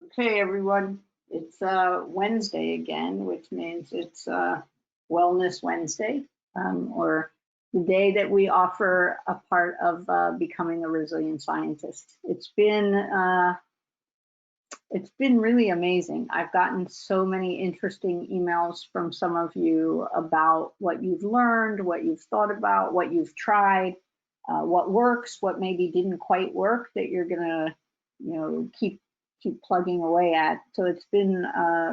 Okay, everyone, it's Wednesday again, which means it's Wellness Wednesday, or the day that we offer a part of becoming a resilient scientist. It's been really amazing. I've gotten so many interesting emails from some of you about what you've learned, what you've thought about, what you've tried, what works, what maybe didn't quite work that you're gonna, keep plugging away at. So it's been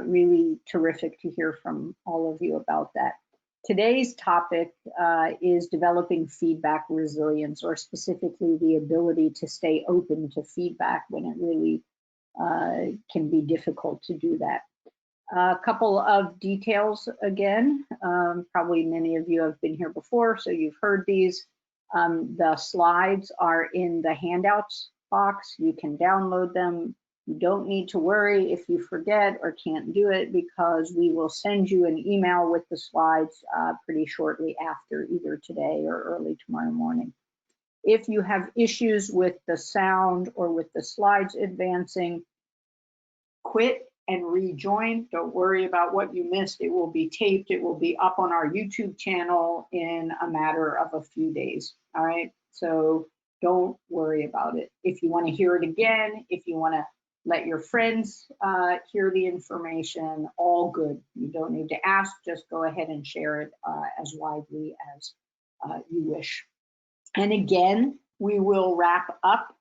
really terrific to hear from all of you about that. Today's topic is developing feedback resilience, or specifically the ability to stay open to feedback when it really can be difficult to do that. A couple of details again. Probably many of you have been here before, so you've heard these. The slides are in the handouts box. You can download them. You don't need to worry if you forget or can't do it, because we will send you an email with the slides pretty shortly after, either today or early tomorrow morning. If you have issues with the sound or with the slides advancing, quit and rejoin. Don't worry about what you missed. It will be taped. It will be up on our YouTube channel in a matter of a few days. All right, so don't worry about it. If you want to hear it again, if you want to let your friends hear the information, all good. You don't need to ask, just go ahead and share it as widely as you wish. And again, we will wrap up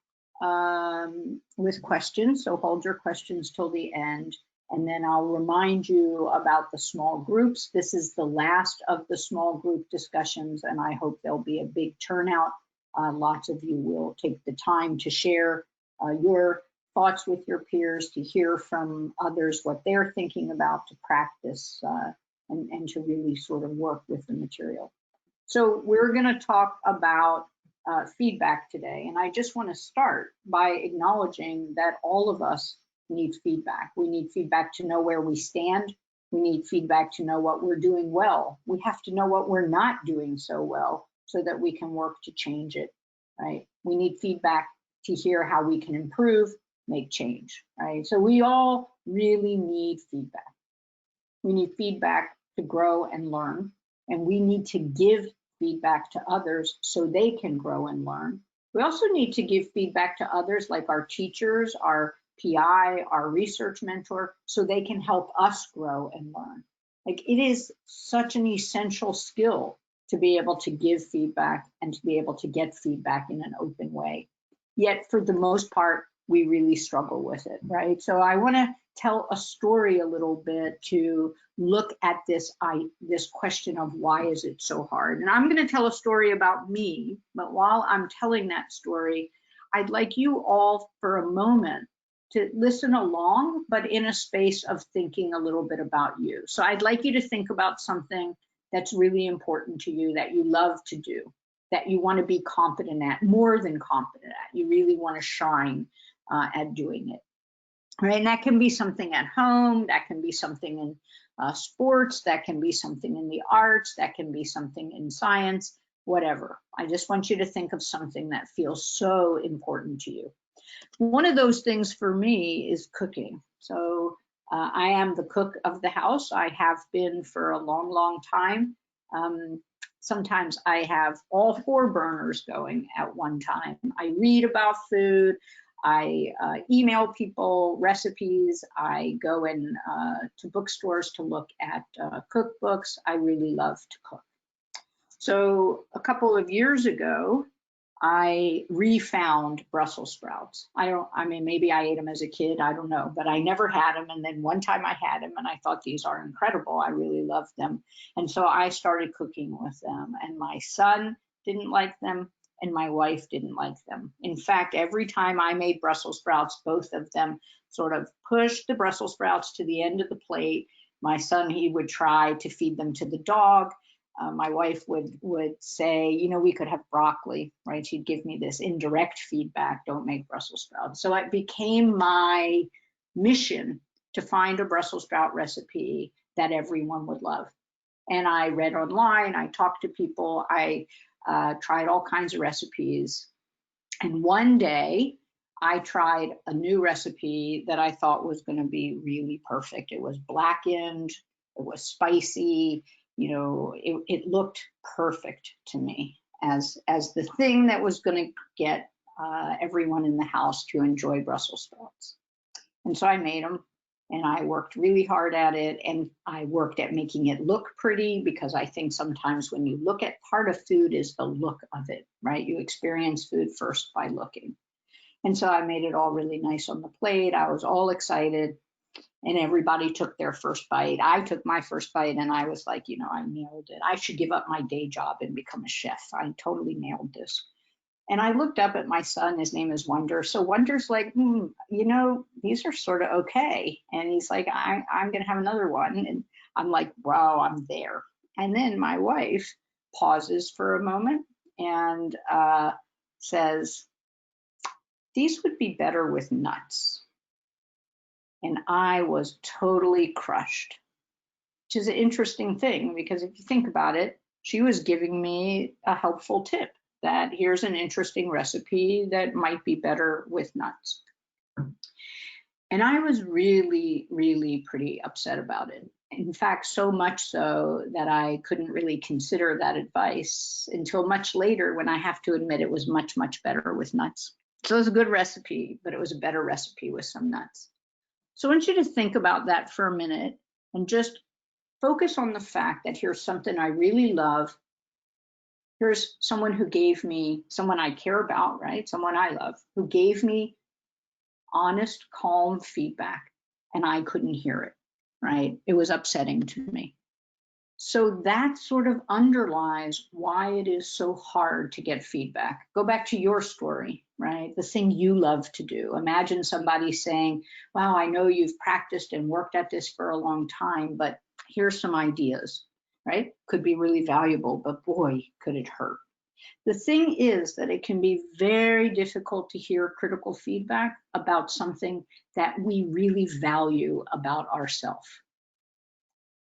with questions, so hold your questions till the end. And then I'll remind you about the small groups. This is the last of the small group discussions, and I hope there'll be a big turnout. Lots of you will take the time to share your thoughts with your peers, to hear from others what they're thinking about, to practice and to really sort of work with the material. So we're going to talk about feedback today, and I just want to start by acknowledging that all of us need feedback. We need feedback to know where we stand. We need feedback to know what we're doing well. We have to know what we're not doing so well so that we can work to change it, right? We need feedback to hear how we can improve, make change, right? So we all really need feedback. We need feedback to grow and learn, and we need to give feedback to others so they can grow and learn. We also need to give feedback to others, like our teachers, our PI, our research mentor, so they can help us grow and learn. Like, it is such an essential skill to be able to give feedback and to be able to get feedback in an open way. Yet for the most part, we really struggle with it, right? So I want to tell a story a little bit to look at this question of why is it so hard. And I'm going to tell a story about me, but while I'm telling that story, I'd like you all for a moment to listen along, but in a space of thinking a little bit about you. So I'd like you to think about something that's really important to you, that you love to do, that you want to be competent at, more than competent at. You really want to shine at doing it, right? And that can be something at home, that can be something in sports, that can be something in the arts, that can be something in science, whatever. I just want you to think of something that feels so important to you. One of those things for me is cooking. So I am the cook of the house. I have been for a long, long time. Sometimes I have all 4 burners going at one time. I read about food. I email people recipes. I go in to bookstores to look at cookbooks. I really love to cook. So a couple of years ago, I refound Brussels sprouts. I mean, maybe I ate them as a kid, I don't know, but I never had them. And then one time I had them and I thought, these are incredible. I really love them. And so I started cooking with them, and my son didn't like them and my wife didn't like them. In fact, every time I made Brussels sprouts, both of them sort of pushed the Brussels sprouts to the end of the plate. My son, he would try to feed them to the dog. My wife would say, you know, we could have broccoli, right? She'd give me this indirect feedback, don't make Brussels sprouts. So it became my mission to find a Brussels sprout recipe that everyone would love. And I read online, I talked to people, I tried all kinds of recipes. And one day I tried a new recipe that I thought was going to be really perfect. It was blackened, it was spicy, it looked perfect to me as the thing that was going to get everyone in the house to enjoy Brussels sprouts. And so I made them, and I worked really hard at it, and I worked at making it look pretty, because I think sometimes when you look at, part of food is the look of it, right? You experience food first by looking. And so I made it all really nice on the plate. I was all excited, and everybody took their first bite. I took my first bite, and I was like, I nailed it. I should give up my day job and become a chef. I totally nailed this. And I looked up at my son, his name is Wonder. So Wonder's like, these are sort of okay. And he's like, I'm going to have another one. And I'm like, wow, I'm there. And then my wife pauses for a moment and says, these would be better with nuts. And I was totally crushed, which is an interesting thing, because if you think about it, she was giving me a helpful tip that here's an interesting recipe that might be better with nuts. And I was really, really pretty upset about it. In fact, so much so that I couldn't really consider that advice until much later, when I have to admit it was much, much better with nuts. So it was a good recipe, but it was a better recipe with some nuts. So I want you to think about that for a minute and just focus on the fact that here's something I really love. Here's someone who gave me, someone I care about, right? Someone I love, who gave me honest, calm feedback, and I couldn't hear it, right? It was upsetting to me. So that sort of underlies why it is so hard to get feedback. Go back to your story, right? The thing you love to do. Imagine somebody saying, wow, I know you've practiced and worked at this for a long time, but here's some ideas, right? Could be really valuable, but boy, could it hurt. The thing is that it can be very difficult to hear critical feedback about something that we really value about ourselves.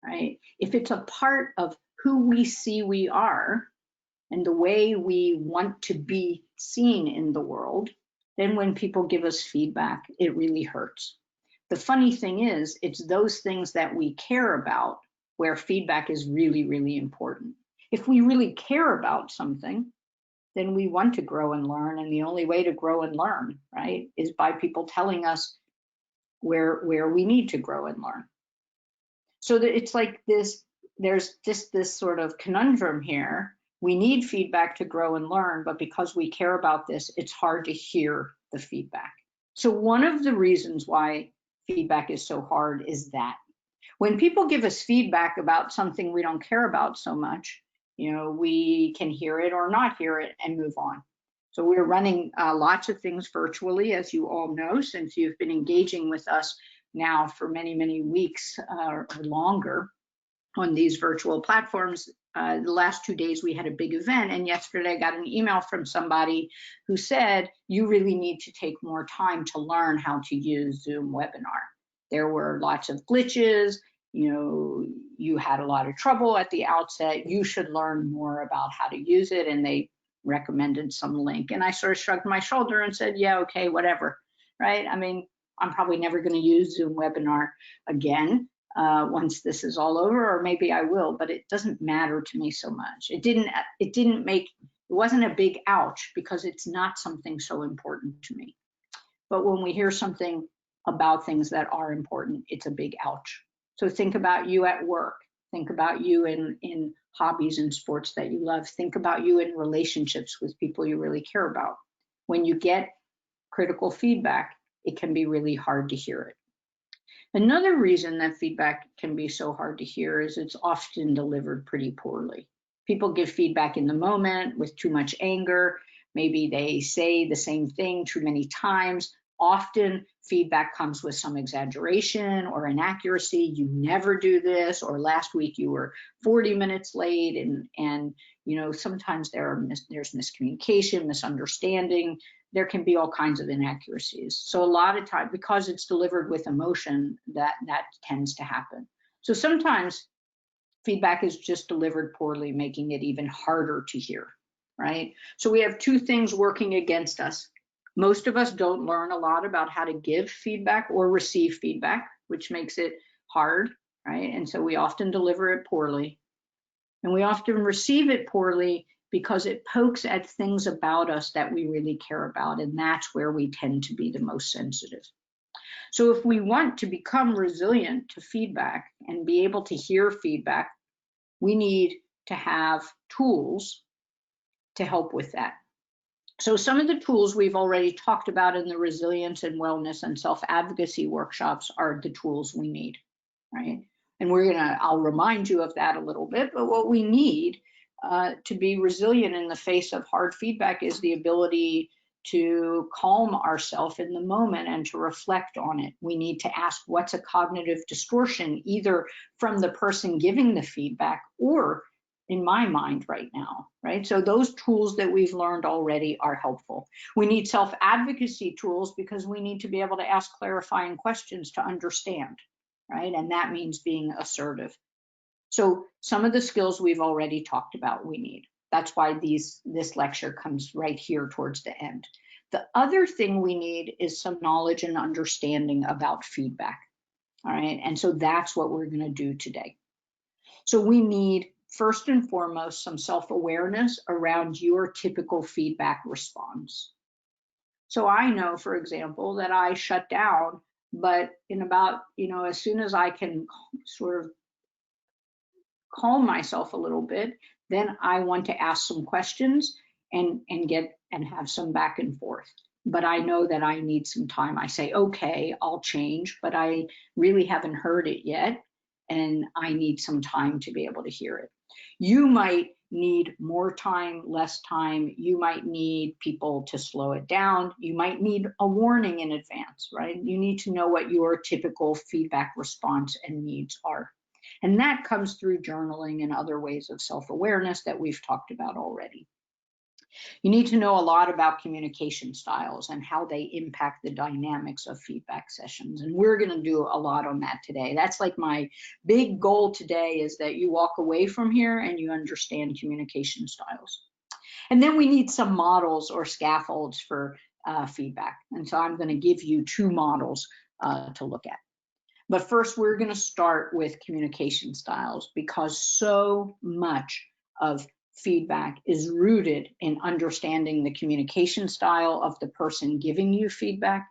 Right? If it's a part of who we see we are and the way we want to be seen in the world, then when people give us feedback, it really hurts. The funny thing is, it's those things that we care about where feedback is really, really important. If we really care about something, then we want to grow and learn. And the only way to grow and learn, right, is by people telling us where we need to grow and learn. So that it's like this, there's just this sort of conundrum here. We need feedback to grow and learn, but because we care about this, it's hard to hear the feedback. So one of the reasons why feedback is so hard is that when people give us feedback about something we don't care about so much, we can hear it or not hear it and move on. So we're running lots of things virtually, as you all know, since you've been engaging with us now for many, many weeks or longer on these virtual platforms. The last 2 days we had a big event, and yesterday I got an email from somebody who said, you really need to take more time to learn how to use Zoom webinar. There were lots of glitches, you had a lot of trouble at the outset, you should learn more about how to use it, and they recommended some link. And I sort of shrugged my shoulder and said, yeah, okay, whatever, right? I mean, I'm probably never going to use Zoom webinar again once this is all over, or maybe I will, but it doesn't matter to me so much. It wasn't a big ouch, because it's not something so important to me. But when we hear something about things that are important, it's a big ouch. So think about you at work. Think about you in hobbies and sports that you love. Think about you in relationships with people you really care about. When you get critical feedback, it can be really hard to hear it. Another reason that feedback can be so hard to hear is it's often delivered pretty poorly. People give feedback in the moment with too much anger. Maybe they say the same thing too many times. Often feedback comes with some exaggeration or inaccuracy. You never do this, or last week you were 40 minutes late, and sometimes there's miscommunication, misunderstanding. There can be all kinds of inaccuracies. So a lot of time, because it's delivered with emotion, that tends to happen. So sometimes feedback is just delivered poorly, making it even harder to hear, right? So we have two things working against us. Most of us don't learn a lot about how to give feedback or receive feedback, which makes it hard, right? And so we often deliver it poorly. And we often receive it poorly because it pokes at things about us that we really care about. And that's where we tend to be the most sensitive. So if we want to become resilient to feedback and be able to hear feedback, we need to have tools to help with that. So some of the tools we've already talked about in the resilience and wellness and self-advocacy workshops are the tools we need, right? And I'll remind you of that a little bit, but what we need to be resilient in the face of hard feedback is the ability to calm ourselves in the moment and to reflect on it. We need to ask what's a cognitive distortion, either from the person giving the feedback or in my mind right now, right? So those tools that we've learned already are helpful. We need self-advocacy tools because we need to be able to ask clarifying questions to understand, right? And that means being assertive. So some of the skills we've already talked about we need. That's why this lecture comes right here towards the end. The other thing we need is some knowledge and understanding about feedback, all right? And so that's what we're gonna do today. So we need, first and foremost, some self-awareness around your typical feedback response. So I know, for example, that I shut down, but in about, as soon as I can sort of calm myself a little bit, then I want to ask some questions and have some back and forth. But I know that I need some time. I say, okay, I'll change, but I really haven't heard it yet, and I need some time to be able to hear it. You might need more time, less time. You might need people to slow it down. You might need a warning in advance, right? You need to know what your typical feedback response and needs are. And that comes through journaling and other ways of self-awareness that we've talked about already. You need to know a lot about communication styles and how they impact the dynamics of feedback sessions. And we're going to do a lot on that today. That's like my big goal today, is that you walk away from here and you understand communication styles. And then we need some models or scaffolds for feedback. And so I'm going to give you two models to look at. But first, we're going to start with communication styles, because so much of feedback is rooted in understanding the communication style of the person giving you feedback,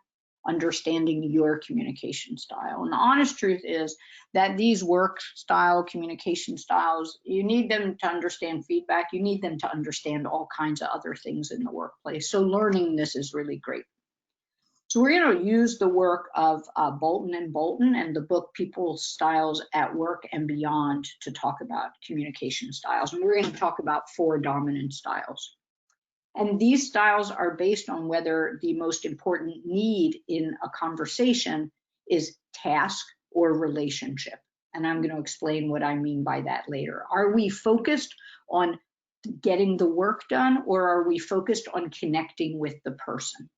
understanding your communication style. And the honest truth is that these work style communication styles, you need them to understand feedback. You need them to understand all kinds of other things in the workplace. So learning this is really great. So we're going to use the work of Bolton and Bolton and the book People's Styles at Work and Beyond to talk about communication styles. And we're going to talk about 4 dominant styles. And these styles are based on whether the most important need in a conversation is task or relationship. And I'm going to explain what I mean by that later. Are we focused on getting the work done, or are we focused on connecting with the person?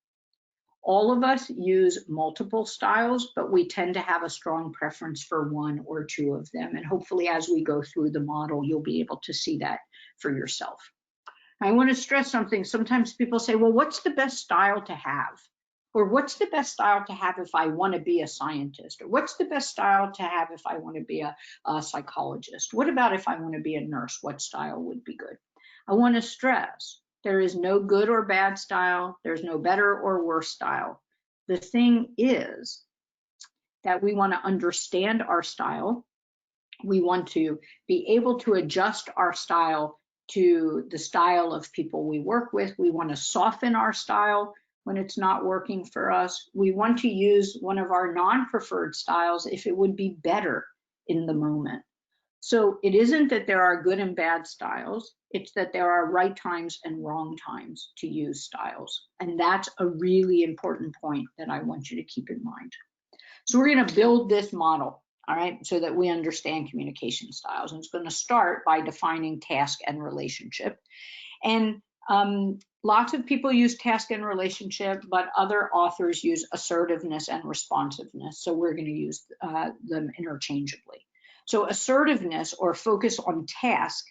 All of us use multiple styles, but we tend to have a strong preference for 1 or 2 of them. And hopefully, as we go through the model, you'll be able to see that for yourself. I want to stress something. Sometimes people say, well, what's the best style to have? Or what's the best style to have if I want to be a scientist? Or what's the best style to have if I want to be a psychologist? What about if I want to be a nurse? What style would be good? I want to stress, there is no good or bad style. There's no better or worse style. The thing is that we want to understand our style. We want to be able to adjust our style to the style of people we work with. We want to soften our style when it's not working for us. We want to use one of our non-preferred styles if it would be better in the moment. So it isn't that there are good and bad styles, it's that there are right times and wrong times to use styles. And that's a really important point that I want you to keep in mind. So we're going to build this model, all right, so that we understand communication styles. And it's going to start by defining task and relationship. And lots of people use task and relationship, but other authors use assertiveness and responsiveness. So we're going to use them interchangeably. So assertiveness, or focus on task,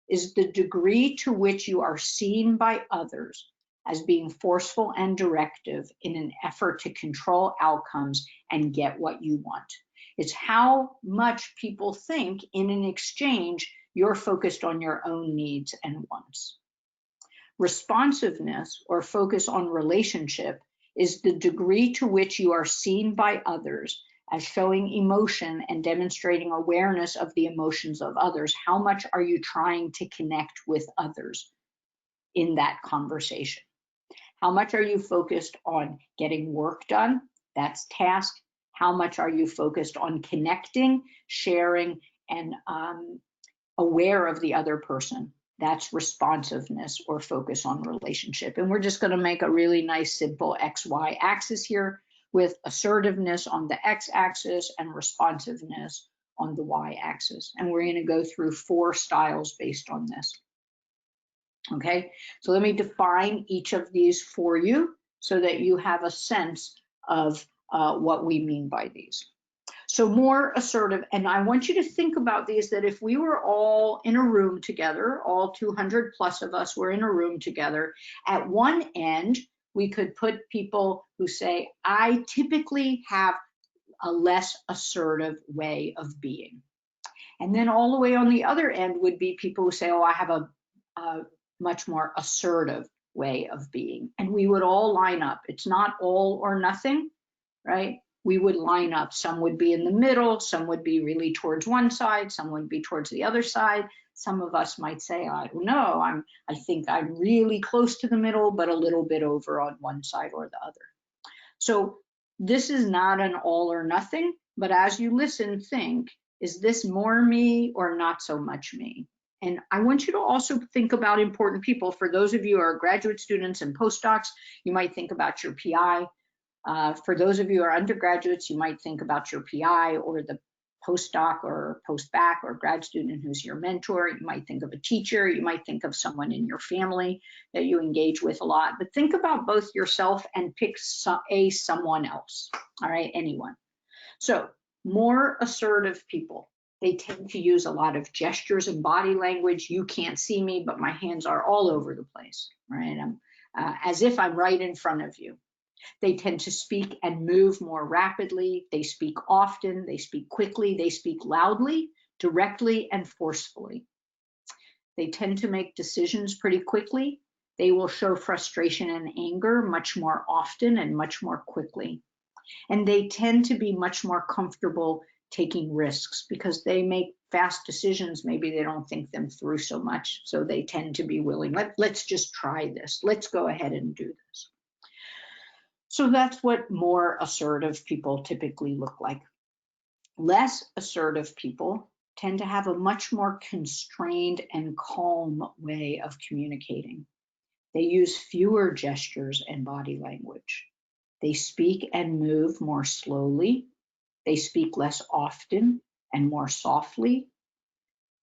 is the degree to which you are seen by others as being forceful and directive in an effort to control outcomes and get what you want. It's how much people think in an exchange you're focused on your own needs and wants. Responsiveness, or focus on relationship, is the degree to which you are seen by others as showing emotion and demonstrating awareness of the emotions of others. How much are you trying to connect with others in that conversation? How much are you focused on getting work done? That's task. How much are you focused on connecting, sharing, and aware of the other person? That's responsiveness, or focus on relationship. And we're just going to make a really nice, simple XY axis here, with assertiveness on the X-axis and responsiveness on the Y-axis. And we're going to go through 4 styles based on this. Okay, so let me define each of these for you so that you have a sense of what we mean by these. So more assertive, and I want you to think about these, that if we were all in a room together, all 200 plus of us were in a room together, at one end, we could put people who say, I typically have a less assertive way of being. And then all the way on the other end would be people who say, oh, I have a much more assertive way of being. And we would all line up. It's not all or nothing, right? We would line up. Some would be in the middle, some would be really towards one side, some would be towards the other side. Some of us might say, I don't know, I think I'm really close to the middle, but a little bit over on one side or the other. So this is not an all or nothing, but as you listen, think, is this more me or not so much me? And I want you to also think about important people. For those of you who are graduate students and postdocs, you might think about your PI. For those of you who are undergraduates, you might think about your PI or the postdoc or postbac or grad student who's your mentor. You might think of a teacher. You might think of someone in your family that you engage with a lot. But think about both yourself and pick someone else, all right, anyone. So more assertive people, they tend to use a lot of gestures and body language. You can't see me, but my hands are all over the place, right? As if I'm right in front of you. They tend to speak and move more rapidly. They speak often, they speak quickly, they speak loudly, directly, and forcefully. They tend to make decisions pretty quickly. They will show frustration and anger much more often and much more quickly. And they tend to be much more comfortable taking risks because they make fast decisions. Maybe they don't think them through so much, so they tend to be willing. Let's just try this. Let's go ahead and do this. So that's what more assertive people typically look like. Less assertive people tend to have a much more constrained and calm way of communicating. They use fewer gestures and body language. They speak and move more slowly. They speak less often and more softly.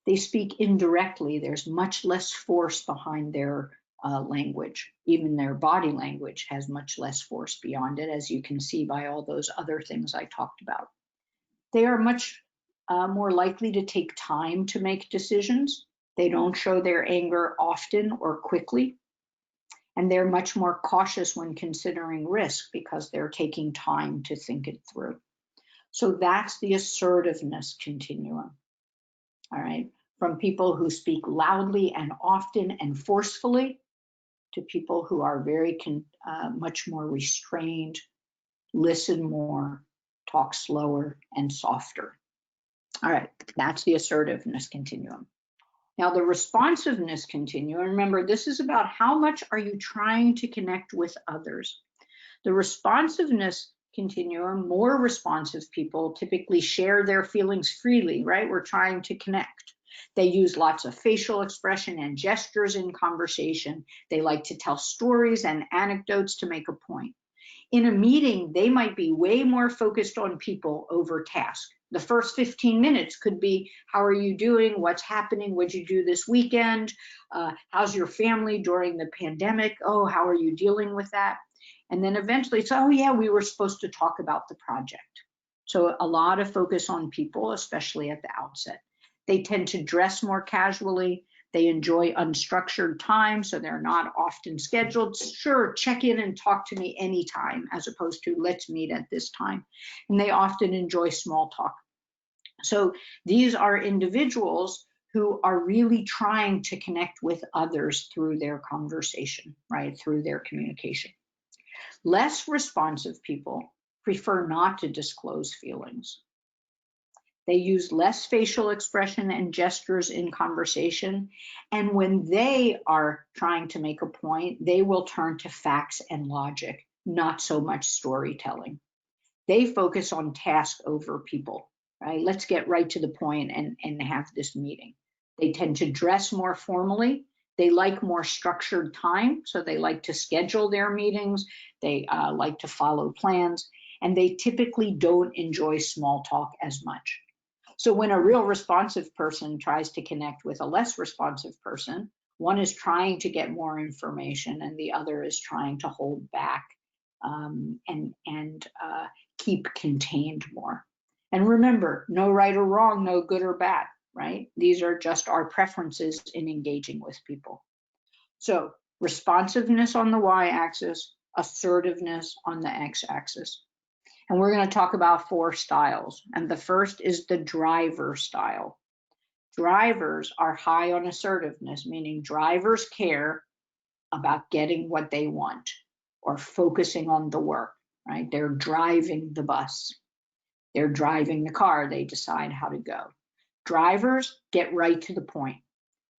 They speak indirectly. There's much less force behind their language. Even their body language has much less force beyond it, as you can see by all those other things I talked about. They are much more likely to take time to make decisions. They don't show their anger often or quickly. And they're much more cautious when considering risk because they're taking time to think it through. So that's the assertiveness continuum. All right, from people who speak loudly and often and forcefully to people who are very much more restrained, listen more, talk slower and softer. All right, that's the assertiveness continuum. Now the responsiveness continuum, remember this is about how much are you trying to connect with others. The responsiveness continuum, more responsive people typically share their feelings freely, right? We're trying to connect. They use lots of facial expression and gestures in conversation. They like to tell stories and anecdotes to make a point. In a meeting, they might be way more focused on people over task. The first 15 minutes could be, how are you doing? What's happening? What'd you do this weekend? How's your family during the pandemic? Oh, how are you dealing with that? And then eventually it's, oh yeah, we were supposed to talk about the project. So a lot of focus on people, especially at the outset. They tend to dress more casually. They enjoy unstructured time, so they're not often scheduled. Sure, check in and talk to me anytime, as opposed to let's meet at this time. And they often enjoy small talk. So these are individuals who are really trying to connect with others through their conversation, right, through their communication. Less responsive people prefer not to disclose feelings. They use less facial expression and gestures in conversation. And when they are trying to make a point, they will turn to facts and logic, not so much storytelling. They focus on task over people, right? Let's get right to the point and have this meeting. They tend to dress more formally. They like more structured time, so they like to schedule their meetings. They like to follow plans, and they typically don't enjoy small talk as much. So when a real responsive person tries to connect with a less responsive person, one is trying to get more information and the other is trying to hold back and keep contained more. And remember, no right or wrong, no good or bad, right? These are just our preferences in engaging with people. So responsiveness on the y-axis, assertiveness on the x-axis. And we're going to talk about 4 styles. And the first is the driver style. Drivers are high on assertiveness, meaning drivers care about getting what they want or focusing on the work, right? They're driving the bus. They're driving the car. They decide how to go. Drivers get right to the point.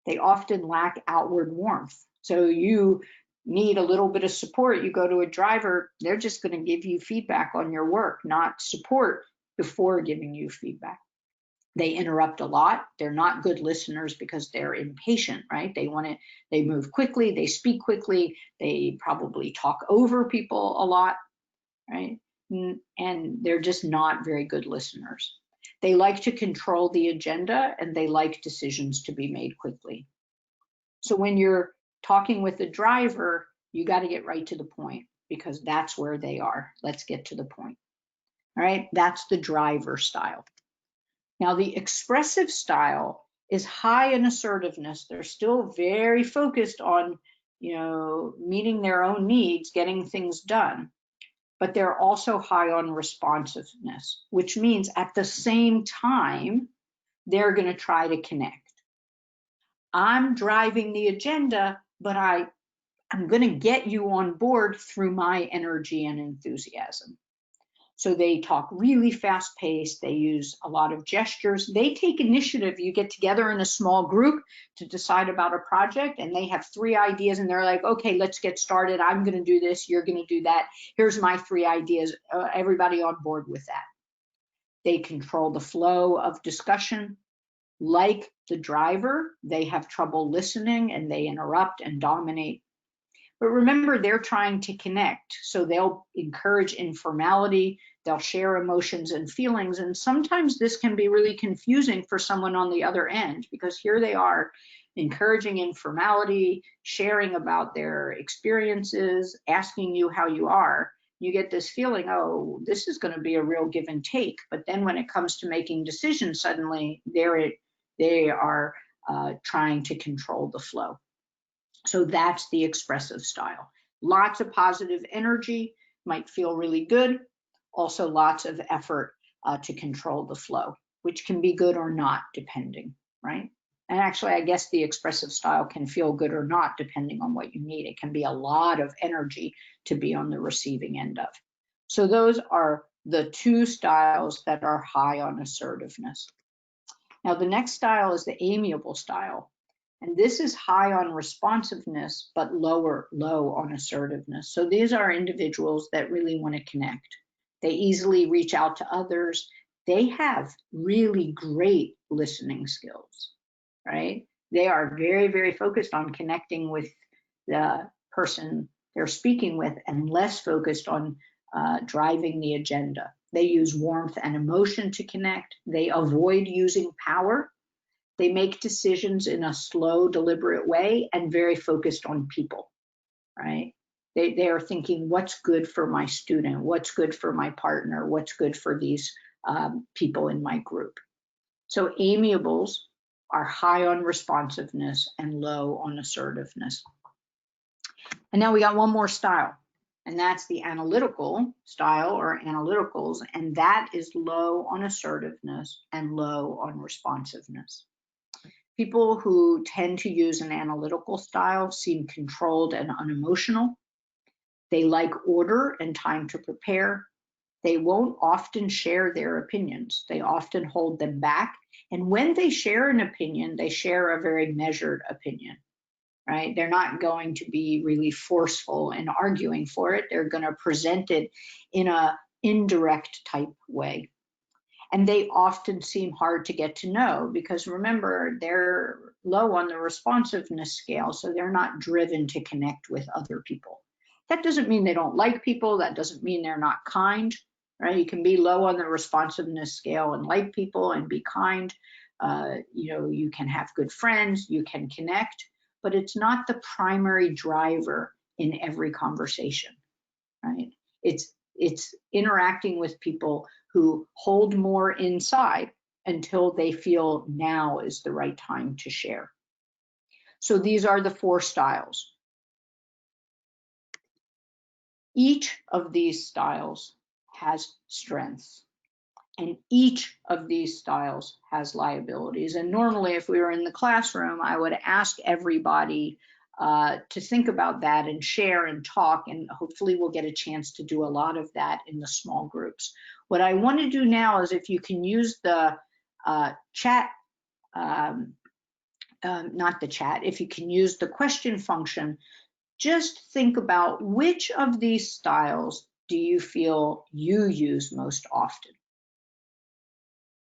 They often lack outward warmth. So you need a little bit of support, you go to a driver, they're just going to give you feedback on your work, not support before giving you feedback. They interrupt a lot. They're not good listeners because they're impatient, right? They move quickly, they speak quickly, they probably talk over people a lot, right? And they're just not very good listeners. They like to control the agenda and they like decisions to be made quickly. So when you're talking with the driver, you got to get right to the point because that's where they are. Let's get to the point. All right, that's the driver style. Now the expressive style is high in assertiveness. They're still very focused on, meeting their own needs, getting things done. But they're also high on responsiveness, which means at the same time, they're going to try to connect. I'm driving the agenda, but I'm going to get you on board through my energy and enthusiasm. So they talk really fast paced. They use a lot of gestures. They take initiative. You get together in a small group to decide about a project and they have 3 ideas and they're like, okay, let's get started. I'm going to do this. You're going to do that. Here's my 3 ideas. Everybody on board with that. They control the flow of discussion. Like the driver, they have trouble listening and they interrupt and dominate. But remember, they're trying to connect. So they'll encourage informality, they'll share emotions and feelings. And sometimes this can be really confusing for someone on the other end because here they are encouraging informality, sharing about their experiences, asking you how you are. You get this feeling, oh, this is going to be a real give and take. But then when it comes to making decisions, suddenly they are trying to control the flow. So that's the expressive style. Lots of positive energy, might feel really good. Also lots of effort to control the flow, which can be good or not depending, right? And actually, I guess the expressive style can feel good or not depending on what you need. It can be a lot of energy to be on the receiving end of. So those are the 2 styles that are high on assertiveness. Now, the next style is the amiable style. And this is high on responsiveness, but low on assertiveness. So these are individuals that really want to connect. They easily reach out to others. They have really great listening skills, right? They are very, very focused on connecting with the person they're speaking with and less focused on driving the agenda. They use warmth and emotion to connect. They avoid using power. They make decisions in a slow, deliberate way and very focused on people, right? They are thinking, what's good for my student? What's good for my partner? What's good for these people in my group? So amiables are high on responsiveness and low on assertiveness. And now we got one more style, and that's the analytical style or analyticals, and that is low on assertiveness and low on responsiveness. People who tend to use an analytical style seem controlled and unemotional. They like order and time to prepare. They won't often share their opinions. They often hold them back. And when they share an opinion, they share a very measured opinion, right? They're not going to be really forceful in arguing for it. They're going to present it in an indirect type way. And they often seem hard to get to know because remember, they're low on the responsiveness scale, so they're not driven to connect with other people. That doesn't mean they don't like people. That doesn't mean they're not kind, right? You can be low on the responsiveness scale and like people and be kind. You can have good friends, you can connect, but it's not the primary driver in every conversation, right? It's interacting with people who hold more inside until they feel now is the right time to share. So these are the 4 styles. Each of these styles has strengths, and each of these styles has liabilities. And normally, if we were in the classroom, I would ask everybody to think about that and share and talk, and hopefully we'll get a chance to do a lot of that in the small groups. What I want to do now is if you can use the chat, not the chat, if you can use the question function, just think about which of these styles do you feel you use most often?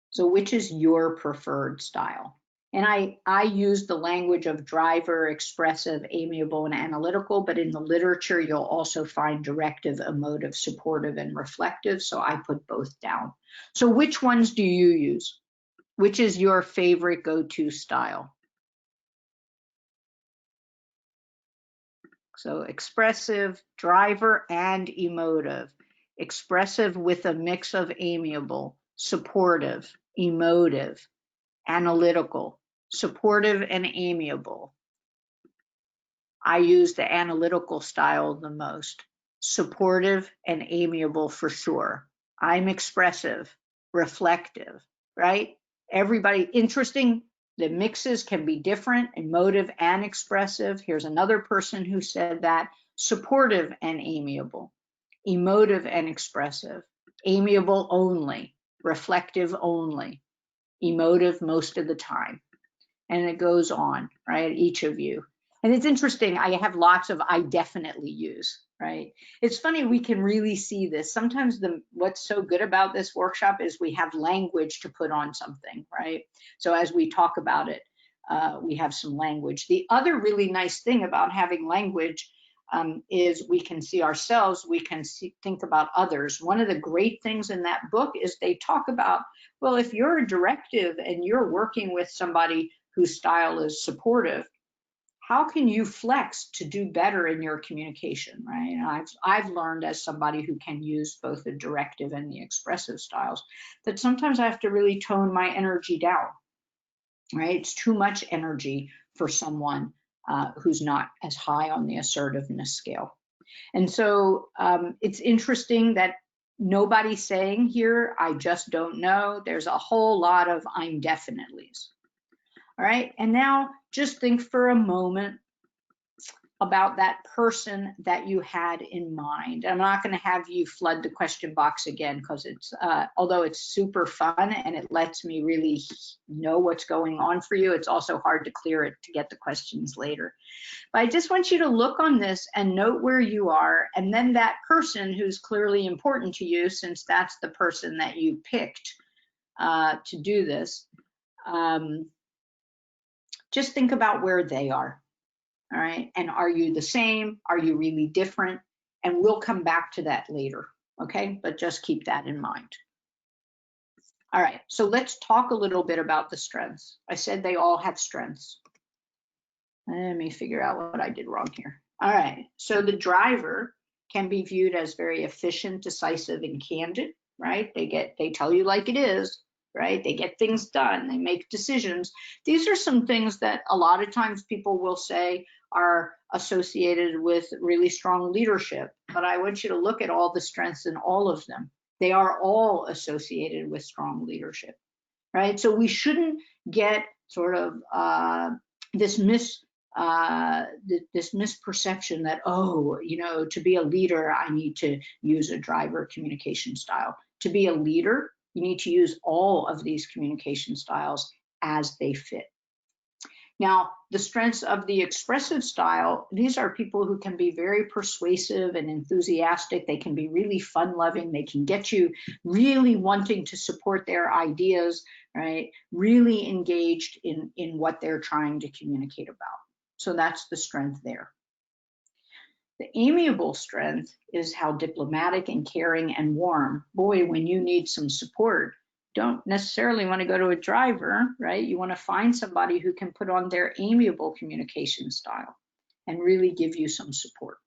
So which is your preferred style? And I use the language of driver, expressive, amiable, and analytical, but in the literature, you'll also find directive, emotive, supportive, and reflective. So I put both down. So which ones do you use? Which is your favorite go-to style? So expressive, driver, and emotive. Expressive with a mix of amiable, supportive, emotive, analytical, supportive, and amiable. I use the analytical style the most. Supportive and amiable for sure. I'm expressive, reflective, right? Everybody, interesting. The mixes can be different, emotive and expressive. Here's another person who said that. Supportive and amiable, emotive and expressive, amiable only, reflective only, emotive most of the time. And it goes on, right? Each of you. And it's interesting, I have lots of I definitely use, right? It's funny, we can really see this. Sometimes what's so good about this workshop is we have language to put on something, right? So as we talk about it, we have some language. The other really nice thing about having language is we can see ourselves, we can think about others. One of the great things in that book is they talk about, well, if you're a directive and you're working with somebody whose style is supportive, how can you flex to do better in your communication, right? And I've learned as somebody who can use both the directive and the expressive styles that sometimes I have to really tone my energy down, right? It's too much energy for someone who's not as high on the assertiveness scale. And so it's interesting that nobody's saying here, I just don't know. There's a whole lot of I'm definitelys. All right, and now just think for a moment about that person that you had in mind. I'm not going to have you flood the question box again because it's, although it's super fun and it lets me really know what's going on for you, it's also hard to clear it to get the questions later. But I just want you to look on this and note where you are, and then that person who's clearly important to you, since that's the person that you picked to do this, just think about where they are, all right? And are you the same? Are you really different? And we'll come back to that later, okay? But just keep that in mind. All right, so let's talk a little bit about the strengths. I said they all have strengths. Let me figure out what I did wrong here. All right, so the driver can be viewed as very efficient, decisive, and candid, right? They tell you like it is. right? They get things done, they make decisions. These are some things that a lot of times people will say are associated with really strong leadership, but I want you to look at all the strengths in all of them. They are all associated with strong leadership, right? So we shouldn't get sort of this misperception that, oh, you know, to be a leader, I need to use a driver communication style. To be a leader, you need to use all of these communication styles as they fit. Now, the strengths of the expressive style, these are people who can be very persuasive and enthusiastic. They can be really fun-loving. They can get you really wanting to support their ideas, right? Really engaged in what they're trying to communicate about. So that's the strength there. The amiable strength is how diplomatic and caring and warm. Boy, when you need some support, don't necessarily want to go to a driver, right? You want to find somebody who can put on their amiable communication style and really give you some support.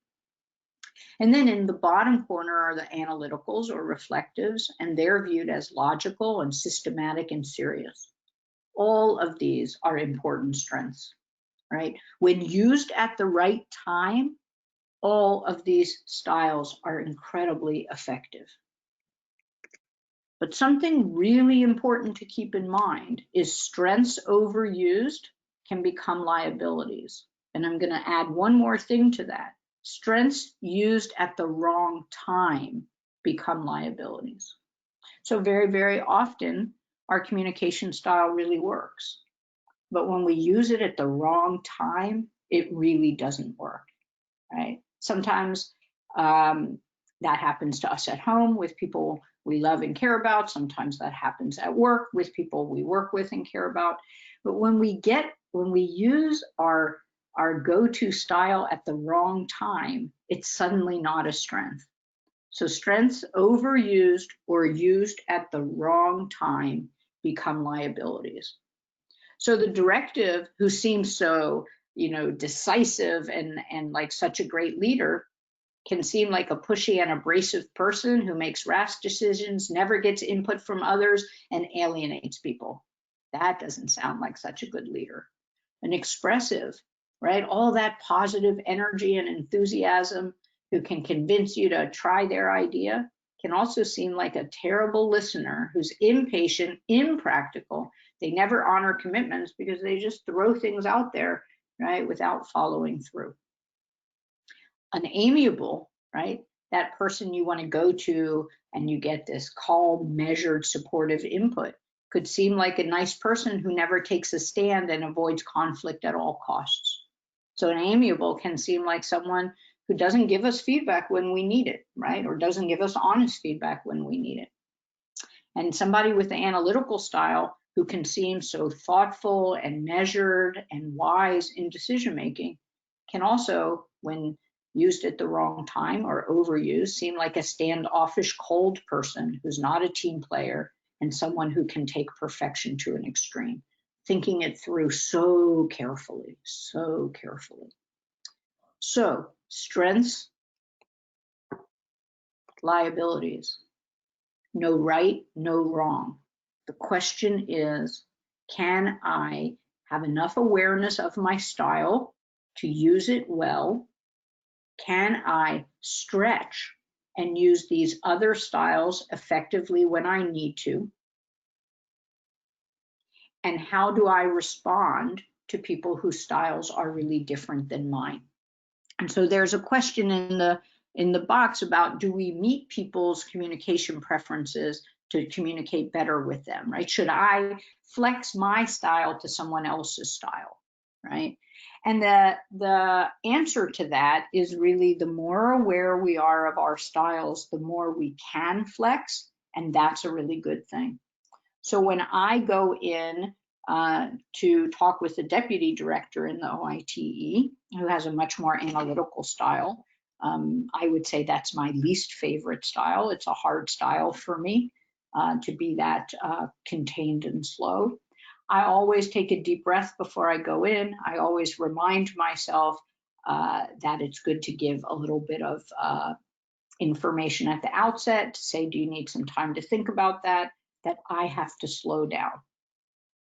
And then in the bottom corner are the analyticals or reflectives, and they're viewed as logical and systematic and serious. All of these are important strengths, right? When used at the right time, all of these styles are incredibly effective. But something really important to keep in mind is strengths overused can become liabilities. And I'm going to add one more thing to that. Strengths used at the wrong time become liabilities. So very, very often, our communication style really works. But when we use it at the wrong time, it really doesn't work, right? Sometimes that happens to us at home with people we love and care about. Sometimes that happens at work with people we work with and care about. But when we use our go-to style at the wrong time, it's suddenly not a strength. So strengths overused or used at the wrong time become liabilities. So the directive, who seems so, you know, decisive and like such a great leader, can seem like a pushy and abrasive person who makes rash decisions, never gets input from others, and alienates people. That doesn't sound like such a good leader. An expressive, right? All that positive energy and enthusiasm, who can convince you to try their idea, can also seem like a terrible listener who's impatient, impractical. They never honor commitments because they just throw things out there, right, without following through. An amiable, right, that person you want to go to and you get this calm, measured, supportive input, could seem like a nice person who never takes a stand and avoids conflict at all costs. So an amiable can seem like someone who doesn't give us feedback when we need it, right, or doesn't give us honest feedback when we need it. And somebody with the analytical style who can seem so thoughtful and measured and wise in decision making can also, when used at the wrong time or overused, seem like a standoffish, cold person who's not a team player and someone who can take perfection to an extreme, thinking it through so carefully, so carefully. So, strengths, liabilities. No right, no wrong. The question is, can I have enough awareness of my style to use it well? Can I stretch and use these other styles effectively when I need to? And how do I respond to people whose styles are really different than mine? And so there's a question in the box about, do we meet people's communication preferences to communicate better with them, right? Should I flex my style to someone else's style, right? And the answer to that is really, the more aware we are of our styles, the more we can flex, and that's a really good thing. So when I go in to talk with the deputy director in the OITE, who has a much more analytical style, I would say that's my least favorite style. It's a hard style for me to be that contained and slow. I always take a deep breath before I go in. I always remind myself that it's good to give a little bit of information at the outset to say, do you need some time to think about that? that I have to slow down.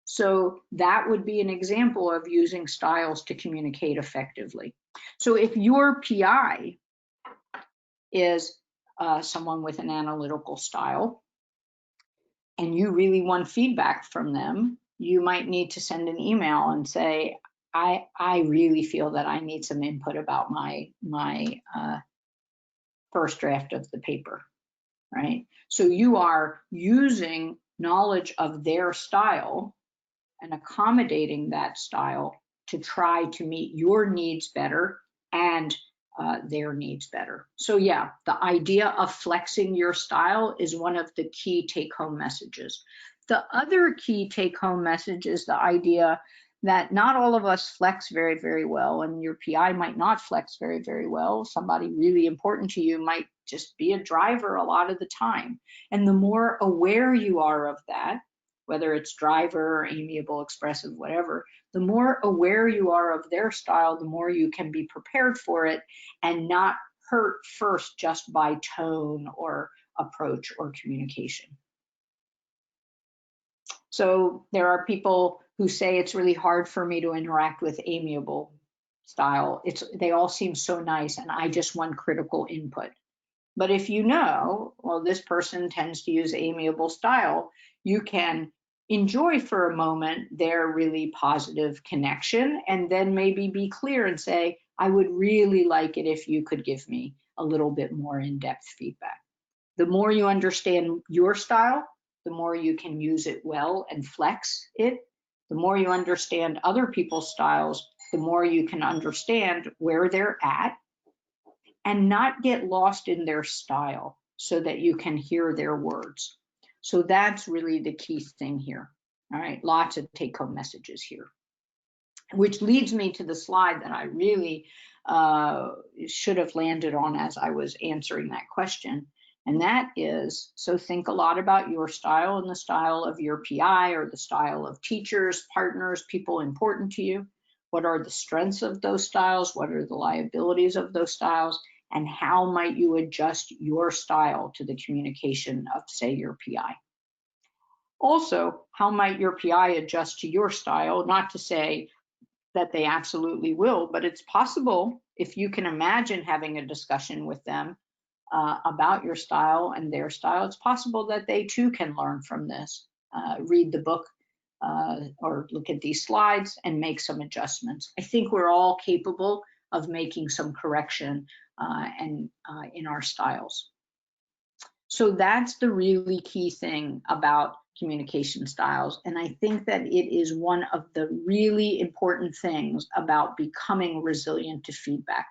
So that would be an example of using styles to communicate effectively. So if your PI is someone with an analytical style, and you really want feedback from them, you might need to send an email and say, I really feel that I need some input about my first draft of the paper, right? So you are using knowledge of their style and accommodating that style to try to meet your needs better and their needs better. So yeah, the idea of flexing your style is one of the key take-home messages. The other key take-home message is the idea that not all of us flex very, very well, and your PI might not flex very, very well. Somebody really important to you might just be a driver a lot of the time. And the more aware you are of that, whether it's driver, amiable, expressive, whatever, the more aware you are of their style, the more you can be prepared for it and not hurt first just by tone or approach or communication. So there are people who say it's really hard for me to interact with amiable style. They all seem so nice and I just want critical input. But if you know, well, this person tends to use amiable style, you can enjoy for a moment their really positive connection and then maybe be clear and say, I would really like it if you could give me a little bit more in-depth feedback. The more you understand your style, the more you can use it well and flex it. The more you understand other people's styles, the more you can understand where they're at and not get lost in their style so that you can hear their words. So that's really the key thing here. All right, lots of take-home messages here, which leads me to the slide that I really should have landed on as I was answering that question. And that is, so think a lot about your style and the style of your PI or the style of teachers, partners, people important to you. What are the strengths of those styles? What are the liabilities of those styles? And how might you adjust your style to the communication of, say, your PI? Also, how might your PI adjust to your style? Not to say that they absolutely will, but it's possible if you can imagine having a discussion with them about your style and their style, it's possible that they too can learn from this, read the book or look at these slides and make some adjustments. I think we're all capable of making some correction in our styles. So that's the really key thing about communication styles. And I think that it is one of the really important things about becoming resilient to feedback.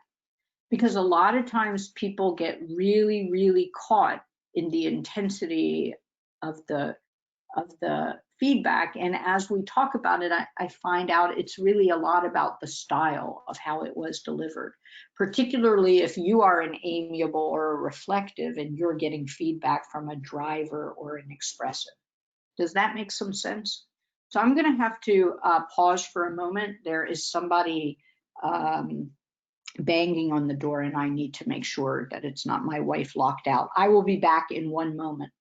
Because a lot of times people get really, really caught in the intensity of the feedback. And as we talk about it, I find out it's really a lot about the style of how it was delivered, particularly if you are an amiable or a reflective and you're getting feedback from a driver or an expressive. Does that make some sense? So I'm going to have to pause for a moment. There is somebody banging on the door and I need to make sure that it's not my wife locked out. I will be back in one moment.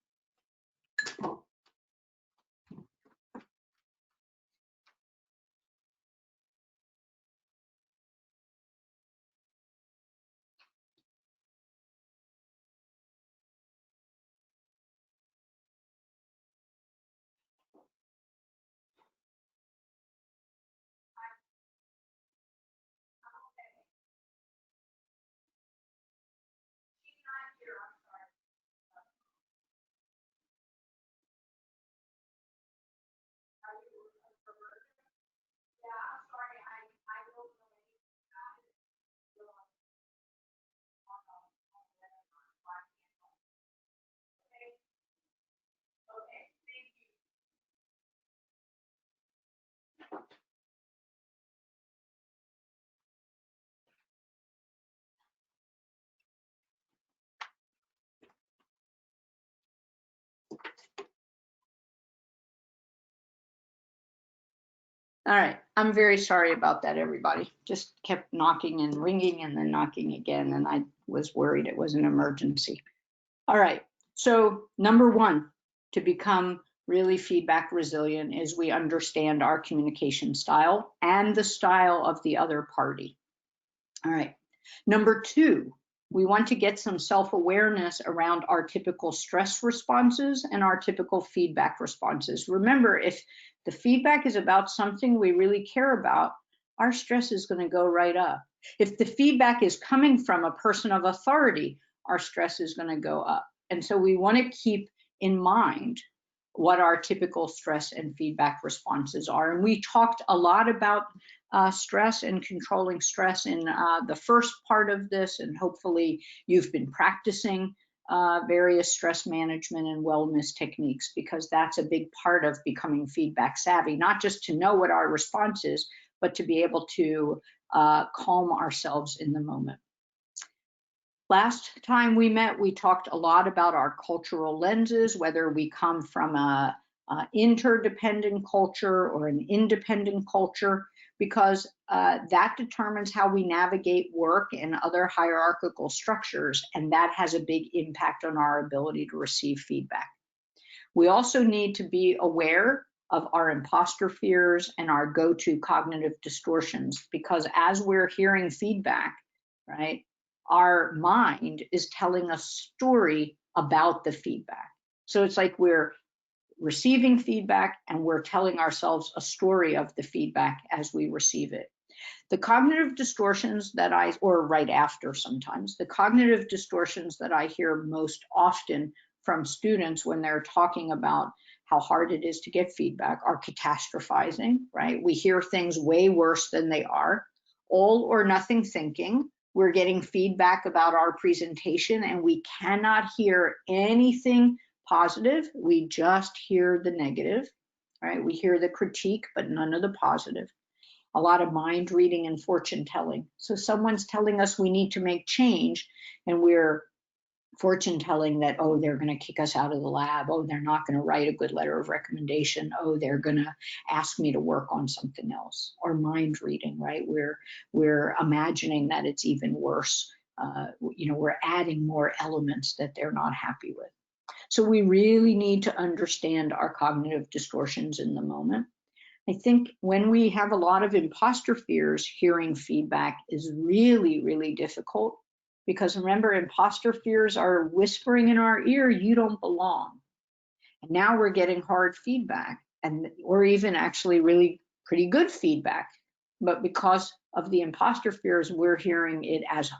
All right, I'm very sorry about that, everybody. Just kept knocking and ringing and then knocking again, and I was worried it was an emergency. All right, so number one, to become really feedback resilient is we understand our communication style and the style of the other party. All right. Number 2, we want to get some self-awareness around our typical stress responses and our typical feedback responses. Remember, if the feedback is about something we really care about, our stress is going to go right up. If the feedback is coming from a person of authority, our stress is going to go up. And so we want to keep in mind what our typical stress and feedback responses are. And we talked a lot about stress and controlling stress in the first part of this, and hopefully you've been practicing various stress management and wellness techniques, because that's a big part of becoming feedback savvy, not just to know what our response is, but to be able to calm ourselves in the moment. Last time we met, we talked a lot about our cultural lenses, whether we come from a interdependent culture or an independent culture, because that determines how we navigate work and other hierarchical structures, and that has a big impact on our ability to receive feedback. We also need to be aware of our imposter fears and our go-to cognitive distortions, because as we're hearing feedback, right, our mind is telling a story about the feedback. So it's like we're receiving feedback and we're telling ourselves a story of the feedback as we receive it. The cognitive distortions that or right after sometimes, the cognitive distortions that I hear most often from students when they're talking about how hard it is to get feedback are catastrophizing, right? We hear things way worse than they are. All or nothing thinking. We're getting feedback about our presentation and we cannot hear anything positive. We just hear the negative, right? We hear the critique, but none of the positive. A lot of mind reading and fortune telling. So someone's telling us we need to make change and we're fortune telling that, oh, they're going to kick us out of the lab. Oh, they're not going to write a good letter of recommendation. Oh, they're going to ask me to work on something else. Or mind reading, right? We're imagining that it's even worse. We're adding more elements that they're not happy with. So we really need to understand our cognitive distortions in the moment. I think when we have a lot of imposter fears, hearing feedback is really, really difficult. Because remember, imposter fears are whispering in our ear, you don't belong. And now we're getting hard feedback, or even actually really pretty good feedback. But because of the imposter fears, we're hearing it as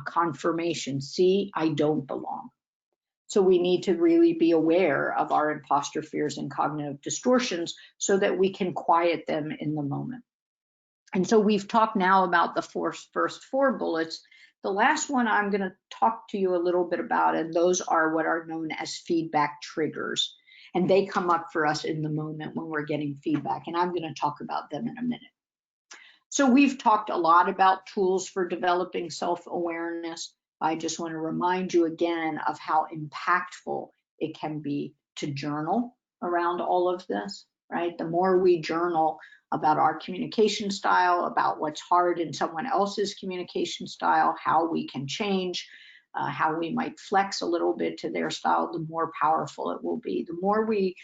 confirmation. See, I don't belong. So we need to really be aware of our imposter fears and cognitive distortions so that we can quiet them in the moment. And so we've talked now about the first 4 bullets. The last one I'm going to talk to you a little bit about, and those are what are known as feedback triggers. And they come up for us in the moment when we're getting feedback. And I'm going to talk about them in a minute. So we've talked a lot about tools for developing self-awareness. I just want to remind you again of how impactful it can be to journal around all of this, right? The more we journal about our communication style, about what's hard in someone else's communication style, how we can change, how we might flex a little bit to their style, the more powerful it will be. The more we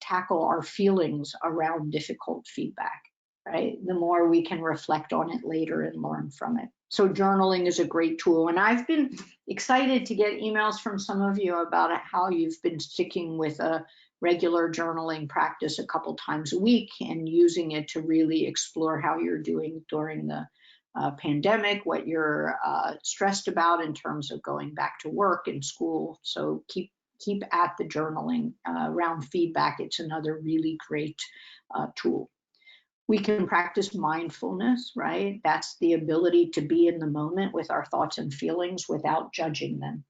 tackle our feelings around difficult feedback, right? The more we can reflect on it later and learn from it. So journaling is a great tool. And I've been excited to get emails from some of you about how you've been sticking with a regular journaling practice a couple times a week and using it to really explore how you're doing during the pandemic, what you're stressed about in terms of going back to work and school. So keep at the journaling around feedback. It's another really great tool. We can practice mindfulness, right? That's the ability to be in the moment with our thoughts and feelings without judging them.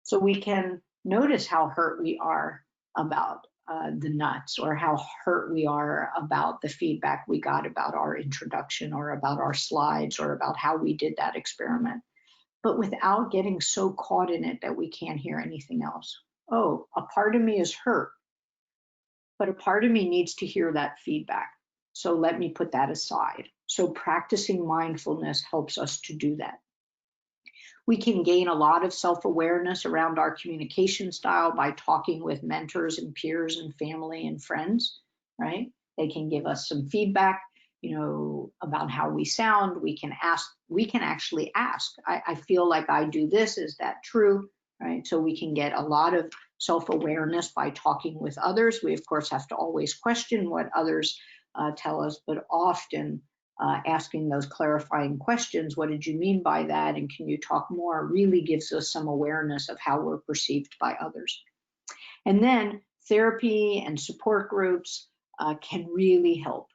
So we can notice how hurt we are about the nuts, or how hurt we are about the feedback we got about our introduction, or about our slides, or about how we did that experiment, but without getting so caught in it that we can't hear anything else. Oh, a part of me is hurt, but a part of me needs to hear that feedback. So let me put that aside. So practicing mindfulness helps us to do that. We can gain a lot of self-awareness around our communication style by talking with mentors and peers and family and friends, right? They can give us some feedback, about how we sound. We can actually ask, I feel like I do this, is that true, right? So we can get a lot of self-awareness by talking with others. We, of course, have to always question what others tell us, but often asking those clarifying questions, what did you mean by that, and can you talk more, really gives us some awareness of how we're perceived by others. And then therapy and support groups can really help,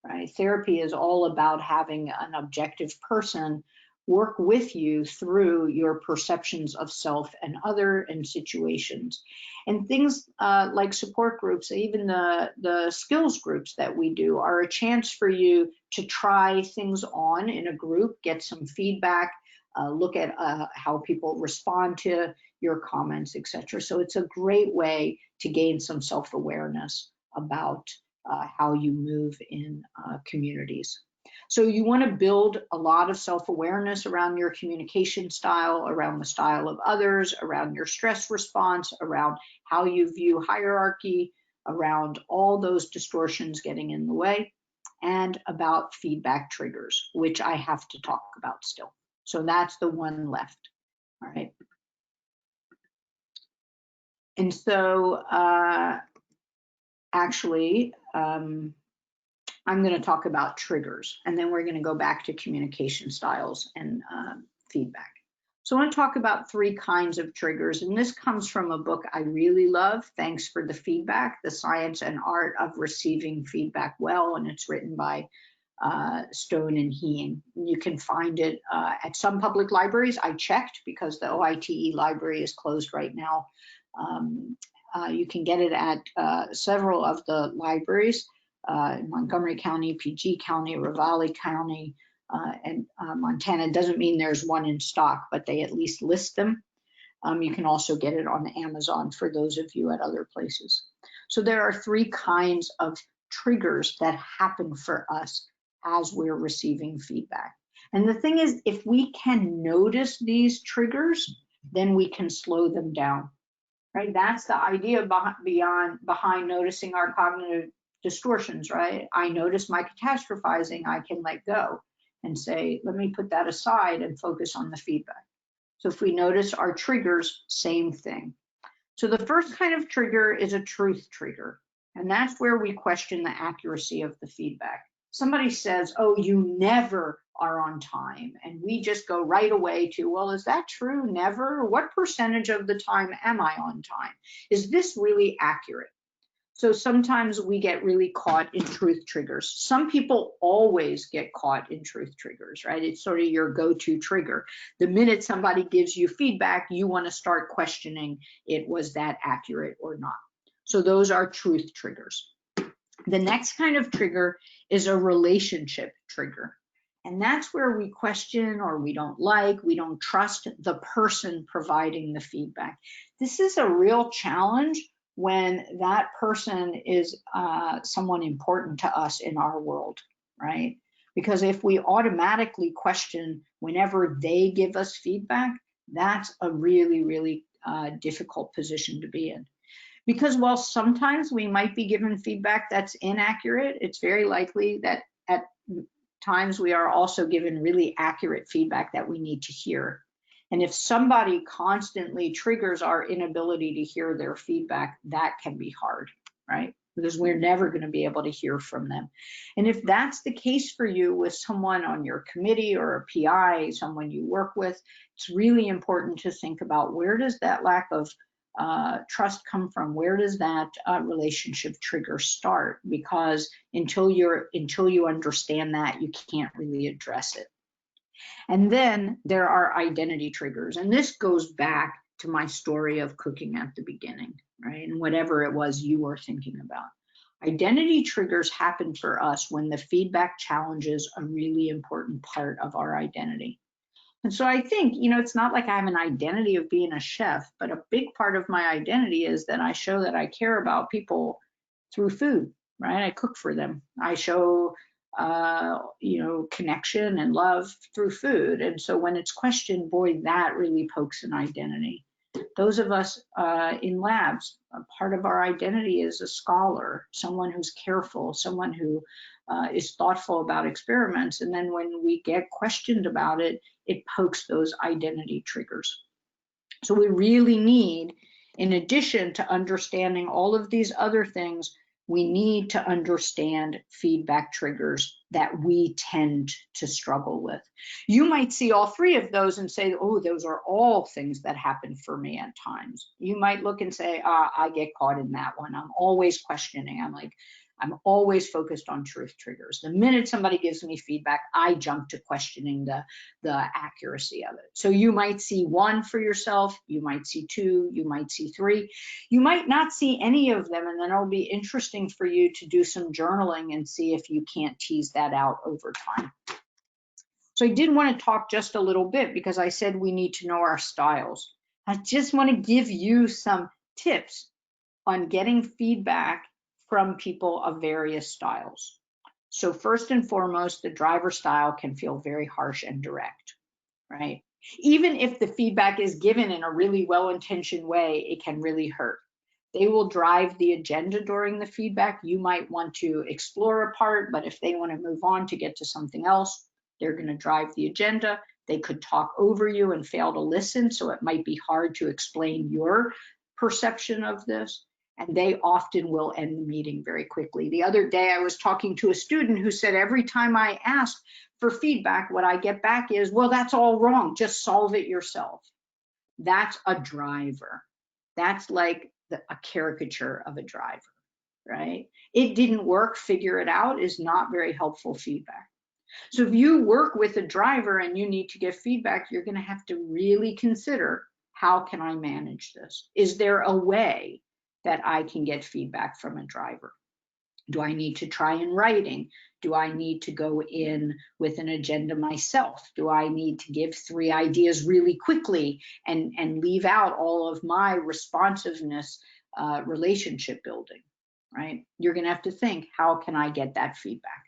right? Therapy is all about having an objective person work with you through your perceptions of self and other and situations. And things like support groups, even the skills groups that we do, are a chance for you to try things on in a group, get some feedback, look at how people respond to your comments, etc. So it's a great way to gain some self-awareness about how you move in communities. So you want to build a lot of self-awareness around your communication style, around the style of others, around your stress response, around how you view hierarchy, around all those distortions getting in the way, and about feedback triggers, which I have to talk about still. So that's the one left. All right. And so actually, I'm going to talk about triggers, and then we're going to go back to communication styles and feedback. So I want to talk about 3 kinds of triggers, and this comes from a book I really love, Thanks for the Feedback, The Science and Art of Receiving Feedback Well, and it's written by Stone and Heen. You can find it at some public libraries. I checked because the OITE library is closed right now. You can get it at several of the libraries. Montgomery County, PG County, Ravalli County, and Montana. Doesn't mean there's one in stock, but they at least list them. You can also get it on Amazon for those of you at other places. So there are 3 kinds of triggers that happen for us as we're receiving feedback. And the thing is, if we can notice these triggers, then we can slow them down, right? That's the idea behind noticing our cognitive distortions, right? I notice my catastrophizing, I can let go and say, let me put that aside and focus on the feedback. So if we notice our triggers, same thing. So the first kind of trigger is a truth trigger, and that's where we question the accuracy of the feedback. Somebody says, oh, you never are on time, and we just go right away to, well, is that true? Never? What percentage of the time am I on time? Is this really accurate? So sometimes we get really caught in truth triggers. Some people always get caught in truth triggers, right? It's sort of your go-to trigger. The minute somebody gives you feedback, you want to start questioning it, was that accurate or not? So those are truth triggers. The next kind of trigger is a relationship trigger. And that's where we question, or we don't like, we don't trust the person providing the feedback. This is a real challenge when that person is someone important to us in our world, right? Because if we automatically question whenever they give us feedback, that's a really, really difficult position to be in. Because while sometimes we might be given feedback that's inaccurate, it's very likely that at times we are also given really accurate feedback that we need to hear. And if somebody constantly triggers our inability to hear their feedback, that can be hard, right? Because we're never going to be able to hear from them. And if that's the case for you with someone on your committee or a PI, someone you work with, it's really important to think about, where does that lack of trust come from? Where does that relationship trigger start? Because until you understand that, you can't really address it. And then there are identity triggers, and this goes back to my story of cooking at the beginning, right? And whatever it was you were thinking about. Identity triggers happen for us when the feedback challenges a really important part of our identity. And so I think, it's not like I have an identity of being a chef, but a big part of my identity is that I show that I care about people through food, right? I cook for them. I show connection and love through food. And so when it's questioned, boy, that really pokes an identity. Those of us in labs, a part of our identity is a scholar, someone who's careful, someone who is thoughtful about experiments. And then when we get questioned about it, it pokes those identity triggers. So we really need, in addition to understanding all of these other things, we need to understand feedback triggers that we tend to struggle with. You might see all three of those and say, oh, those are all things that happen for me at times. You might look and say, I get caught in that one. I'm always questioning. I'm always focused on truth triggers. The minute somebody gives me feedback, I jump to questioning the accuracy of it. So you might see one for yourself, you might see two, you might see three, you might not see any of them, and then it'll be interesting for you to do some journaling and see if you can't tease that out over time. So I did want to talk just a little bit because I said we need to know our styles. I just want to give you some tips on getting feedback from people of various styles. So first and foremost, the driver style can feel very harsh and direct, right? Even if the feedback is given in a really well-intentioned way, it can really hurt. They will drive the agenda during the feedback. You might want to explore a part, but if they want to move on to get to something else, they're going to drive the agenda. They could talk over you and fail to listen, so it might be hard to explain your perception of this. And they often will end the meeting very quickly. The other day, I was talking to a student who said, every time I ask for feedback, what I get back is, well, that's all wrong. Just solve it yourself. That's a driver. That's like a caricature of a driver, right? It didn't work, figure it out is not very helpful feedback. So if you work with a driver and you need to get feedback, you're going to have to really consider, how can I manage this? Is there a way that I can get feedback from a driver? Do I need to try in writing? Do I need to go in with an agenda myself? Do I need to give 3 ideas really quickly and leave out all of my responsiveness relationship building, right? You're going to have to think, how can I get that feedback?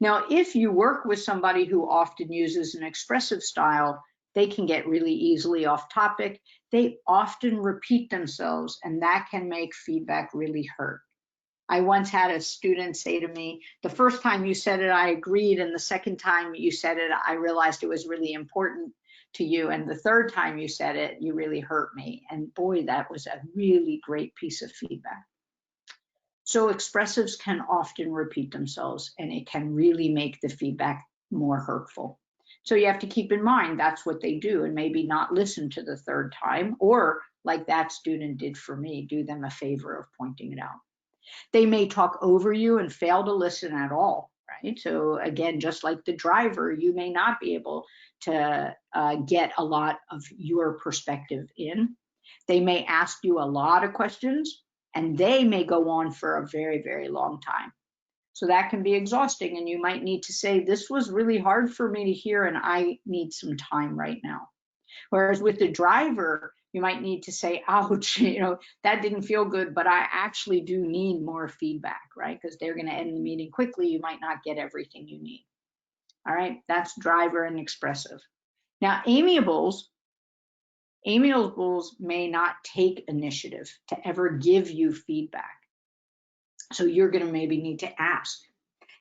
Now, if you work with somebody who often uses an expressive style, they can get really easily off topic. They often repeat themselves, and that can make feedback really hurt. I once had a student say to me, the first time you said it, I agreed, and the second time you said it, I realized it was really important to you, and the third time you said it, you really hurt me. And boy, that was a really great piece of feedback. So expressives can often repeat themselves, and it can really make the feedback more hurtful. So you have to keep in mind that's what they do, and maybe not listen to the third time, or like that student did for me, do them a favor of pointing it out. They may talk over you and fail to listen at all, right? So again, just like the driver, you may not be able to get a lot of your perspective in. They may ask you a lot of questions, and they may go on for a very, very long time. So that can be exhausting, and you might need to say, this was really hard for me to hear, and I need some time right now. Whereas with the driver, you might need to say, ouch, that didn't feel good, but I actually do need more feedback, right? Because they're going to end the meeting quickly. You might not get everything you need. All right, that's driver and expressive. Now, amiables may not take initiative to ever give you feedback. So you're going to maybe need to ask.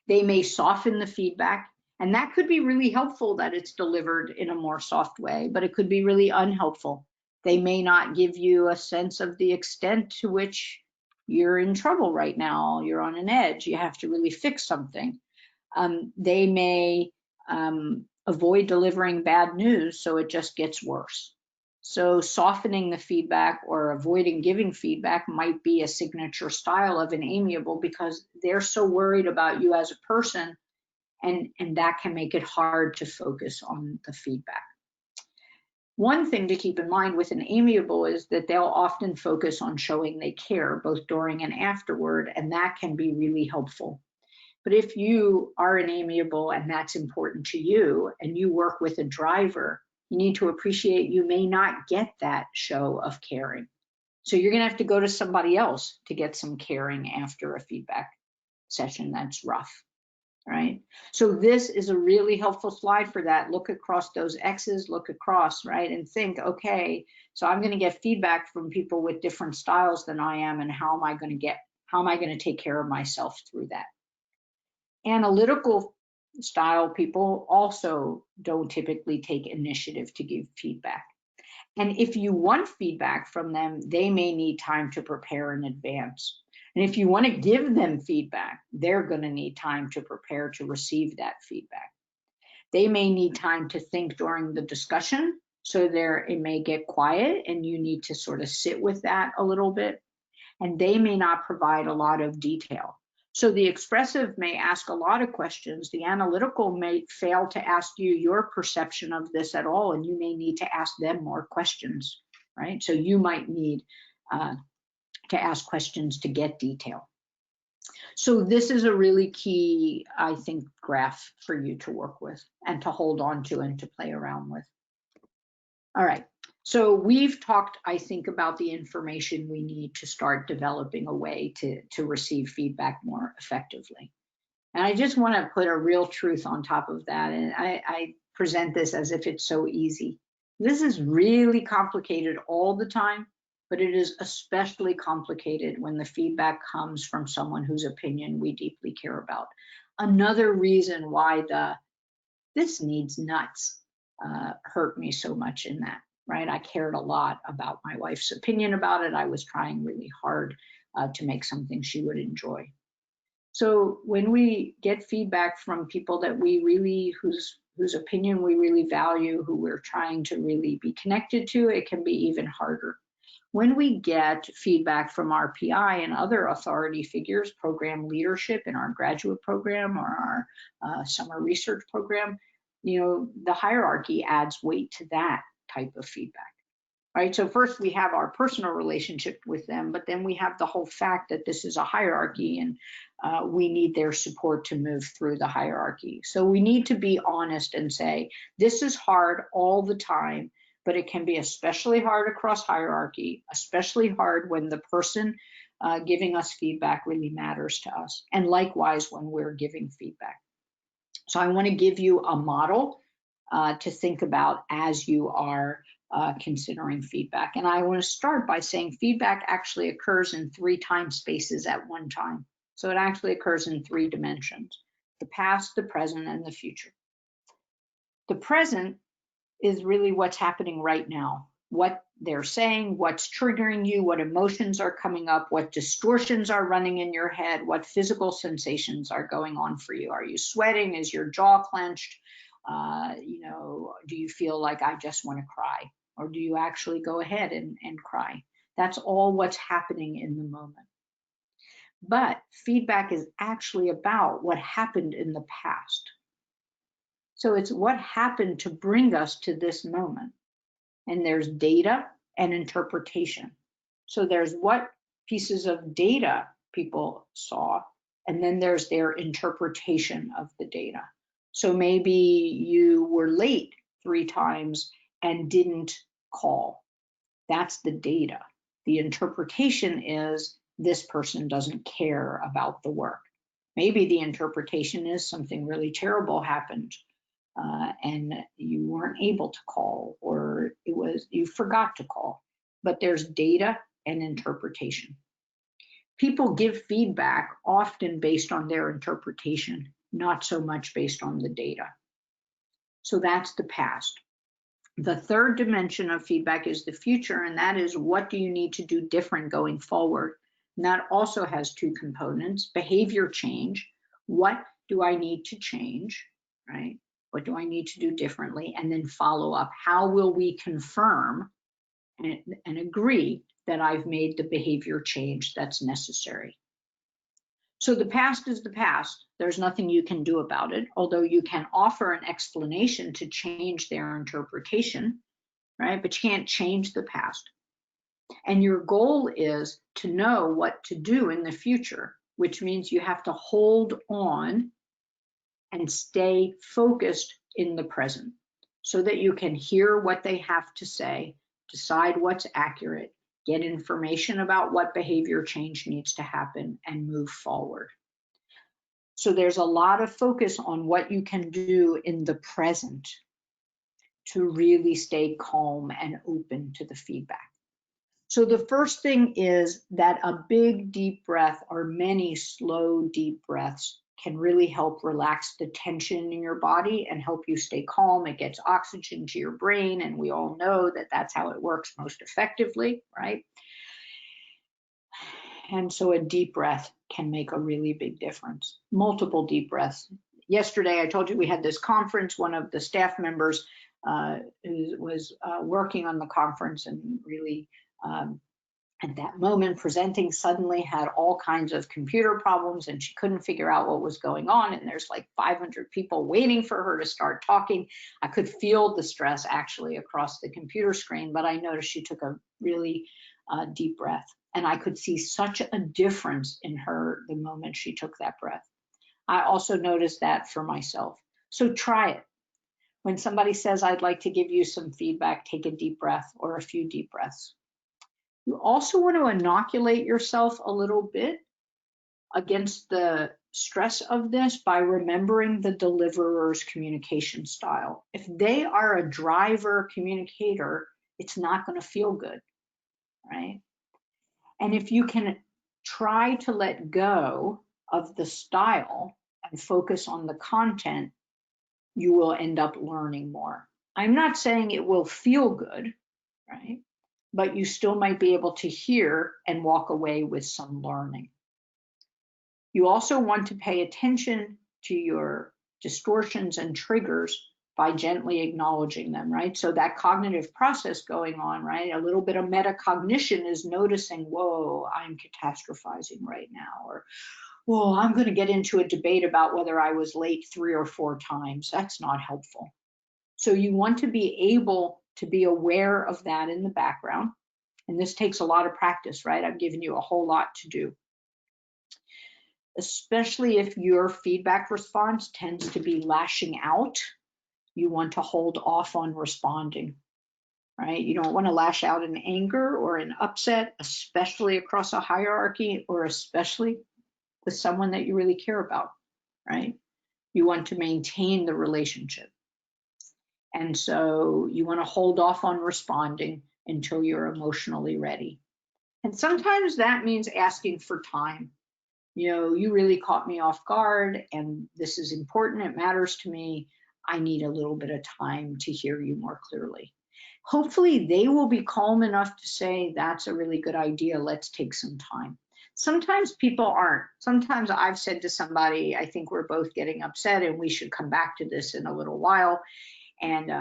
They may soften the feedback, and that could be really helpful that it's delivered in a more soft way, but it could be really unhelpful. They may not give you a sense of the extent to which you're in trouble right now. You're on an edge. You have to really fix something. They may avoid delivering bad news, so it just gets worse. So softening the feedback or avoiding giving feedback might be a signature style of an amiable, because they're so worried about you as a person, and that can make it hard to focus on the feedback. One thing to keep in mind with an amiable is that they'll often focus on showing they care, both during and afterward, and that can be really helpful. But if you are an amiable and that's important to you, and you work with a driver, you need to appreciate you may not get that show of caring. So you're going to have to go to somebody else to get some caring after a feedback session that's rough. right? So this is a really helpful slide for that. Look across those X's, look across, right? And think, okay, so I'm going to get feedback from people with different styles than I am, and how am I going to take care of myself through that? Analytical style people also don't typically take initiative to give feedback. And if you want feedback from them, they may need time to prepare in advance. And if you want to give them feedback, they're going to need time to prepare to receive that feedback. They may need time to think during the discussion, so it may get quiet and you need to sort of sit with that a little bit. And they may not provide a lot of detail. So the expressive may ask a lot of questions. The analytical may fail to ask you your perception of this at all, and you may need to ask them more questions, right? So you might need to ask questions to get detail. So this is a really key, I think, graph for you to work with and to hold on to and to play around with. All right. So we've talked, I think, about the information we need to start developing a way to receive feedback more effectively. And I just want to put a real truth on top of that. And I present this as if it's so easy. This is really complicated all the time, but it is especially complicated when the feedback comes from someone whose opinion we deeply care about. Another reason why this needs nuts hurt me so much in that. Right? I cared a lot about my wife's opinion about it. I was trying really hard to make something she would enjoy. So when we get feedback from people that we really, whose opinion we really value, who we're trying to really be connected to, it can be even harder. When we get feedback from our PI and other authority figures, program leadership in our graduate program or our summer research program, the hierarchy adds weight to that type of feedback, right? So first we have our personal relationship with them, but then we have the whole fact that this is a hierarchy and we need their support to move through the hierarchy. So we need to be honest and say, this is hard all the time, but it can be especially hard across hierarchy, especially hard when the person giving us feedback really matters to us. And likewise, when we're giving feedback. So I want to give you a model to think about as you are considering feedback. And I want to start by saying feedback actually occurs in 3 time spaces at one time. So it actually occurs in 3 dimensions: the past, the present, and the future. The present is really what's happening right now, what they're saying, what's triggering you, what emotions are coming up, what distortions are running in your head, what physical sensations are going on for you. Are you sweating? Is your jaw clenched? Do you feel like I just want to cry? Or do you actually go ahead and cry? That's all what's happening in the moment. But feedback is actually about what happened in the past. So it's what happened to bring us to this moment. And there's data and interpretation. So there's what pieces of data people saw, and then there's their interpretation of the data. So maybe you were late 3 times and didn't call. That's the data. The interpretation is this person doesn't care about the work. Maybe the interpretation is something really terrible happened and you weren't able to call, or you forgot to call. But there's data and interpretation. People give feedback often based on their interpretation, not so much based on the data. So that's the past. The third dimension of feedback is the future, and that is, what do you need to do different going forward? And that also has 2 components: behavior change. What do I need to change, right? What do I need to do differently? And then follow up. How will we confirm and agree that I've made the behavior change that's necessary? So the past is the past. There's nothing you can do about it, although you can offer an explanation to change their interpretation, right? But you can't change the past. And your goal is to know what to do in the future, which means you have to hold on and stay focused in the present so that you can hear what they have to say, decide what's accurate, get information about what behavior change needs to happen, and move forward. So there's a lot of focus on what you can do in the present to really stay calm and open to the feedback. So the first thing is that a big deep breath or many slow deep breaths can really help relax the tension in your body and help you stay calm. It gets oxygen to your brain, and we all know that that's how it works most effectively, right? And so a deep breath can make a really big difference. Multiple deep breaths. Yesterday, I told you we had this conference. One of the staff members who was working on the conference and really at that moment presenting suddenly had all kinds of computer problems, and she couldn't figure out what was going on. And there's like 500 people waiting for her to start talking. I could feel the stress actually across the computer screen, but I noticed she took a really deep breath. And I could see such a difference in her the moment she took that breath. I also noticed that for myself. So try it. When somebody says, I'd like to give you some feedback, take a deep breath or a few deep breaths. You also want to inoculate yourself a little bit against the stress of this by remembering the deliverer's communication style. If they are a driver communicator, it's not going to feel good, right? And if you can try to let go of the style and focus on the content, you will end up learning more. I'm not saying it will feel good, right? But you still might be able to hear and walk away with some learning. You also want to pay attention to your distortions and triggers by gently acknowledging them, right? So that cognitive process going on, right? A little bit of metacognition is noticing, whoa, I'm catastrophizing right now, or, whoa, I'm going to get into a debate about whether I was late 3 or 4 times. That's not helpful. So you want to be able to be aware of that in the background. And this takes a lot of practice, right? I've given you a whole lot to do. Especially if your feedback response tends to be lashing out, you want to hold off on responding, right? You don't want to lash out in anger or in upset, especially across a hierarchy or especially with someone that you really care about, right? You want to maintain the relationship. And so you want to hold off on responding until you're emotionally ready. And sometimes that means asking for time. You know, you really caught me off guard, and this is important. It matters to me. I need a little bit of time to hear you more clearly. Hopefully, they will be calm enough to say, that's a really good idea. Let's take some time. Sometimes people aren't. Sometimes I've said to somebody, I think we're both getting upset and we should come back to this in a little while. And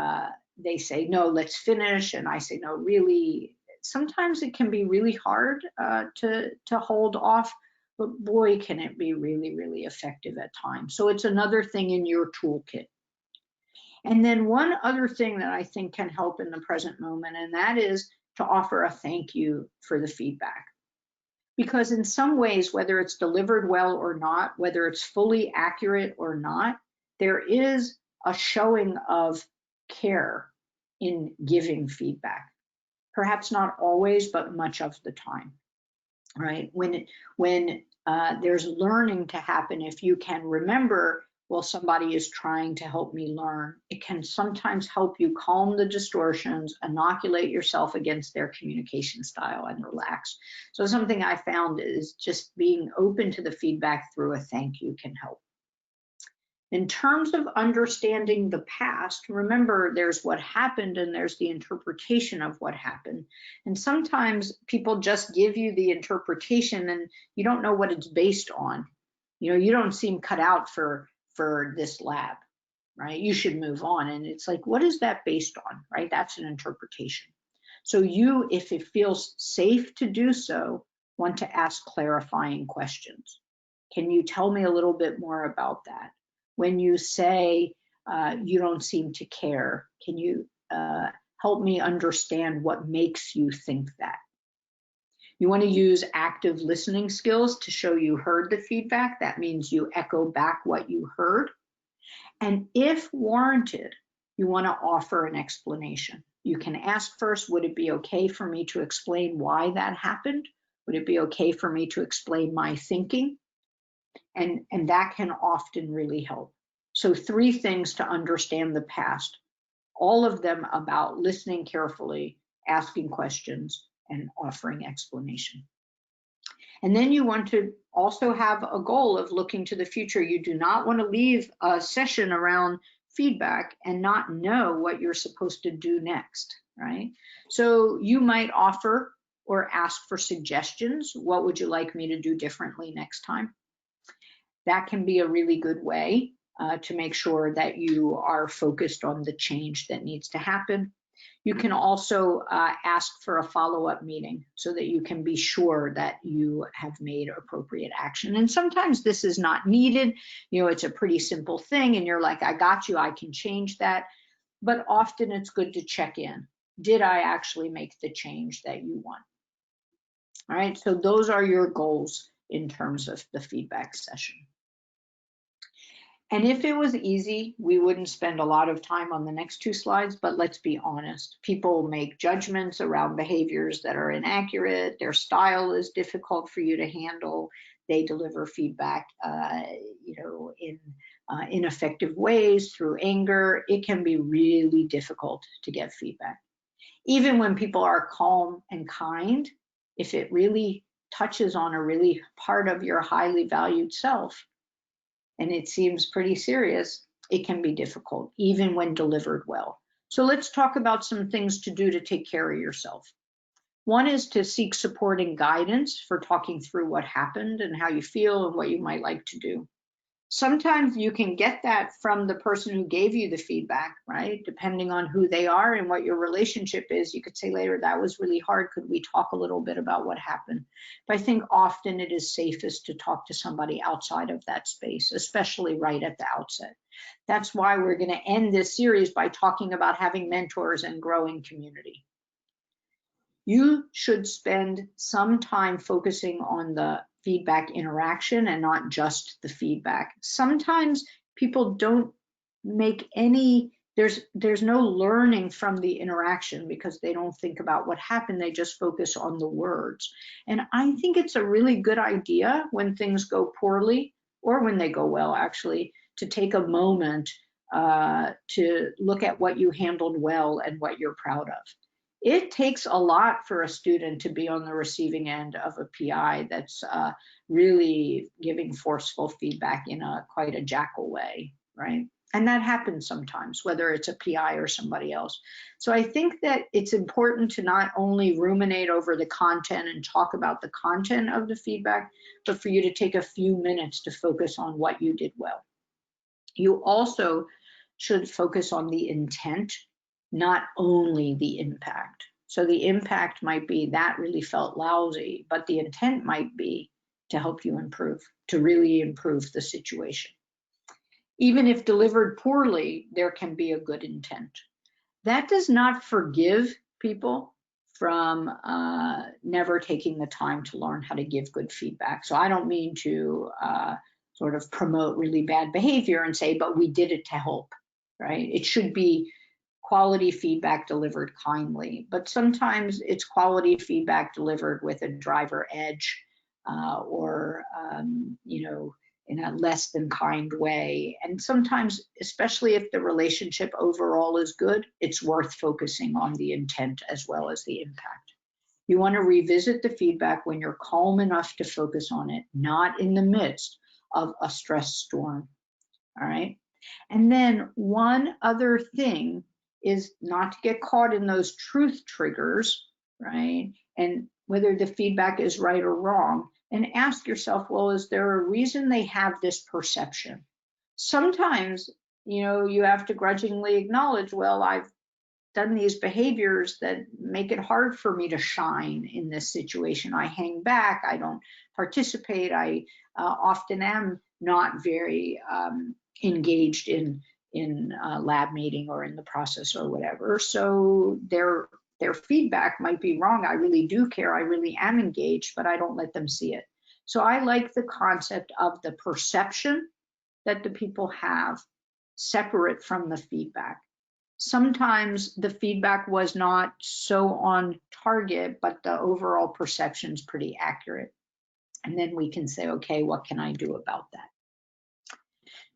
they say, no, let's finish. And I say, no, really. Sometimes it can be really hard to hold off. But boy, can it be really, really effective at times. So it's another thing in your toolkit. And then one other thing that I think can help in the present moment, and that is to offer a thank you for the feedback. Because in some ways, whether it's delivered well or not, whether it's fully accurate or not, there is a showing of care in giving feedback. Perhaps not always, but much of the time. Right? When there's learning to happen, if you can remember, well, somebody is trying to help me learn, it can sometimes help you calm the distortions, inoculate yourself against their communication style, and relax. So something I found is just being open to the feedback through a thank you can help. In terms of understanding the past, remember there's what happened and there's the interpretation of what happened. And sometimes people just give you the interpretation and you don't know what it's based on. You know, you don't seem cut out for this lab, right? You should move on. And it's like, what is that based on, right? That's an interpretation. So you, if it feels safe to do so, want to ask clarifying questions. Can you tell me a little bit more about that? When you say you don't seem to care, can you help me understand what makes you think that? You want to use active listening skills to show you heard the feedback. That means you echo back what you heard. And if warranted, you want to offer an explanation. You can ask first, would it be okay for me to explain why that happened? Would it be okay for me to explain my thinking? And that can often really help. So 3 things to understand the past, all of them about listening carefully, asking questions, and offering explanation. And then you want to also have a goal of looking to the future. You do not want to leave a session around feedback and not know what you're supposed to do next, right? So you might offer or ask for suggestions. What would you like me to do differently next time? That can be a really good way to make sure that you are focused on the change that needs to happen. You can also ask for a follow-up meeting so that you can be sure that you have made appropriate action. And sometimes this is not needed. You know, it's a pretty simple thing and you're like, I got you, I can change that. But often it's good to check in. Did I actually make the change that you want? All right, so those are your goals in terms of the feedback session. And if it was easy, we wouldn't spend a lot of time on the next 2 slides, but let's be honest. People make judgments around behaviors that are inaccurate. Their style is difficult for you to handle. They deliver feedback, in ineffective ways through anger. It can be really difficult to get feedback. Even when people are calm and kind, if it really touches on a really part of your highly valued self, and it seems pretty serious, it can be difficult, even when delivered well. So let's talk about some things to do to take care of yourself. One is to seek support and guidance for talking through what happened and how you feel and what you might like to do. Sometimes you can get that from the person who gave you the feedback, right? Depending on who they are and what your relationship is, you could say later, that was really hard. Could we talk a little bit about what happened? But I think often it is safest to talk to somebody outside of that space, especially right at the outset. That's why we're going to end this series by talking about having mentors and growing community. You should spend some time focusing on the feedback interaction and not just the feedback. Sometimes people don't make any, there's no learning from the interaction because they don't think about what happened, they just focus on the words. And I think it's a really good idea when things go poorly, or when they go well actually, to take a moment to look at what you handled well and what you're proud of. It takes a lot for a student to be on the receiving end of a PI that's really giving forceful feedback in quite a jackal way, right? And that happens sometimes, whether it's a PI or somebody else. So I think that it's important to not only ruminate over the content and talk about the content of the feedback, but for you to take a few minutes to focus on what you did well. You also should focus on the intent, not only the impact. So the impact might be that really felt lousy, but the intent might be to help you improve, to really improve the situation. Even if delivered poorly, there can be a good intent. That does not forgive people from never taking the time to learn how to give good feedback. So I don't mean to sort of promote really bad behavior and say, but we did it to help, right? It should be quality feedback delivered kindly, but sometimes it's quality feedback delivered with a driver edge or in a less than kind way. And sometimes, especially if the relationship overall is good, it's worth focusing on the intent as well as the impact. You want to revisit the feedback when you're calm enough to focus on it, not in the midst of a stress storm, all right? And then one other thing is not to get caught in those truth triggers, right? And whether the feedback is right or wrong, and ask yourself, well, is there a reason they have this perception? Sometimes, you have to grudgingly acknowledge, well, I've done these behaviors that make it hard for me to shine in this situation. I hang back, I don't participate, I often am not very engaged in a lab meeting or in the process or whatever. So their feedback might be wrong. I really do care. I really am engaged, but I don't let them see it. So I like the concept of the perception that the people have separate from the feedback. Sometimes the feedback was not so on target, but the overall perception is pretty accurate. And then we can say, okay, what can I do about that?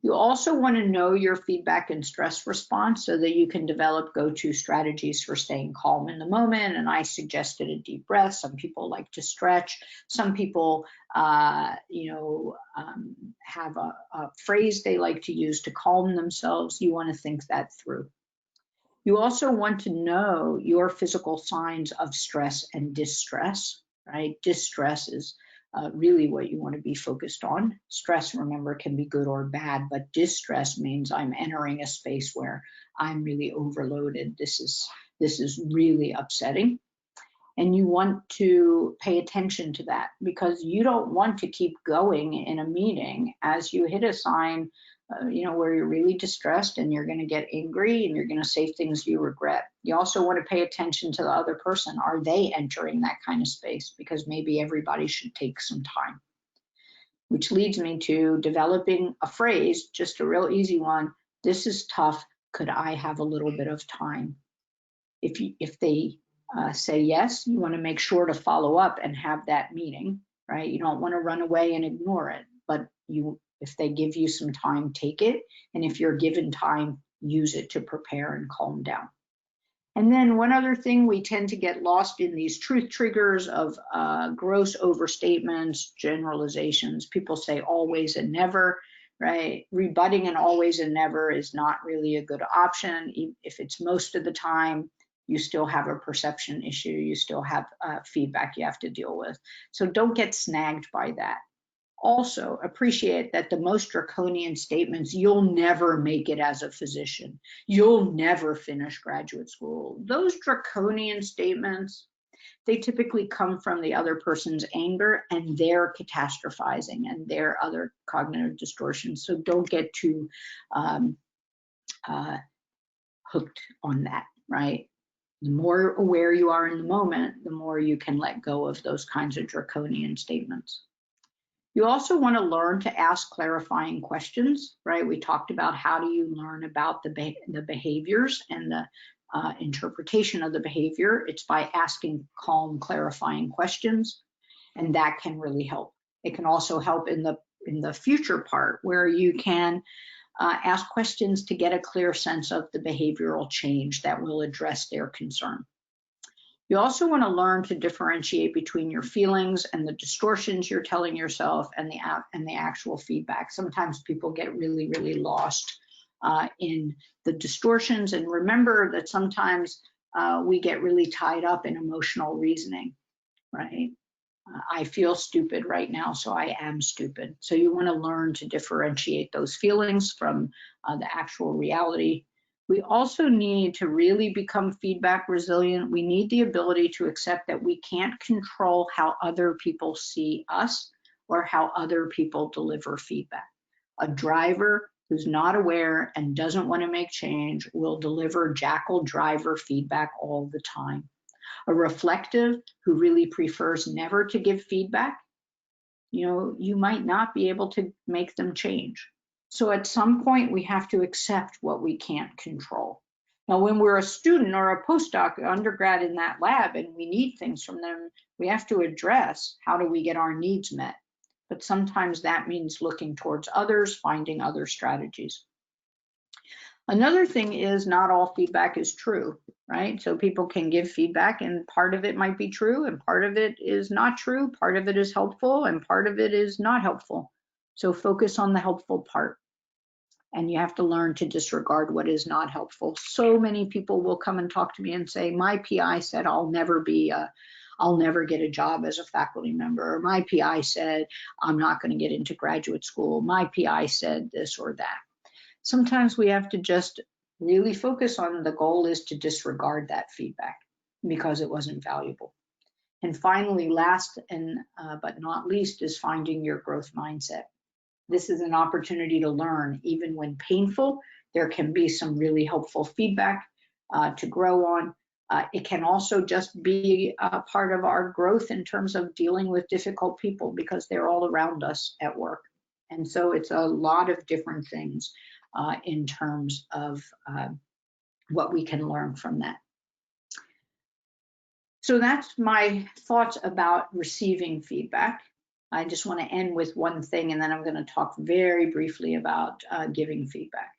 You also want to know your feedback and stress response so that you can develop go-to strategies for staying calm in the moment. And I suggested a deep breath. Some people like to stretch. Some people, have a phrase they like to use to calm themselves. You want to think that through. You also want to know your physical signs of stress and distress, right? Distress is really what you want to be focused on. Stress, remember, can be good or bad, but distress means I'm entering a space where I'm really overloaded. This is really upsetting. And you want to pay attention to that because you don't want to keep going in a meeting as you hit a sign, where you're really distressed and you're going to get angry and you're going to say things you regret. You also want to pay attention to the other person. Are they entering that kind of space? Because maybe everybody should take some time. Which leads me to developing a phrase, just a real easy one. This is tough. Could I have a little bit of time? If they say yes, you want to make sure to follow up and have that meeting, right? You don't want to run away and ignore it, but if they give you some time, take it. And if you're given time, use it to prepare and calm down. And then one other thing, we tend to get lost in these truth triggers of gross overstatements, generalizations. People say always and never, right? Rebutting an always and never is not really a good option. If it's most of the time, you still have a perception issue. You still have feedback you have to deal with. So don't get snagged by that. Also, appreciate that the most draconian statements, you'll never make it as a physician. You'll never finish graduate school. Those draconian statements, they typically come from the other person's anger and their catastrophizing and their other cognitive distortions. So don't get too hooked on that, right? The more aware you are in the moment, the more you can let go of those kinds of draconian statements. You also want to learn to ask clarifying questions, right? We talked about how do you learn about the behaviors and the interpretation of the behavior. It's by asking calm, clarifying questions, and that can really help. It can also help in the future part where you can ask questions to get a clear sense of the behavioral change that will address their concern. You also want to learn to differentiate between your feelings and the distortions you're telling yourself and the actual feedback. Sometimes people get really, really lost in the distortions. And remember that sometimes we get really tied up in emotional reasoning, right? I feel stupid right now, so I am stupid. So you want to learn to differentiate those feelings from the actual reality. We also need to really become feedback resilient. We need the ability to accept that we can't control how other people see us or how other people deliver feedback. A driver who's not aware and doesn't want to make change will deliver jackal driver feedback all the time. A reflective who really prefers never to give feedback, you might not be able to make them change. So at some point, we have to accept what we can't control. Now, when we're a student or a postdoc, undergrad in that lab, and we need things from them, we have to address how do we get our needs met. But sometimes that means looking towards others, finding other strategies. Another thing is not all feedback is true, right? So people can give feedback and part of it might be true and part of it is not true, part of it is helpful and part of it is not helpful. So focus on the helpful part. And you have to learn to disregard what is not helpful. So many people will come and talk to me and say, my PI said I'll never get a job as a faculty member. Or my PI said I'm not going to get into graduate school. My PI said this or that. Sometimes we have to just really focus on the goal is to disregard that feedback because it wasn't valuable. And finally, last and but not least is finding your growth mindset. This is an opportunity to learn. Even when painful, there can be some really helpful feedback to grow on. It can also just be a part of our growth in terms of dealing with difficult people because they're all around us at work. And so it's a lot of different things in terms of what we can learn from that. So that's my thoughts about receiving feedback. I just want to end with one thing, and then I'm going to talk very briefly about giving feedback.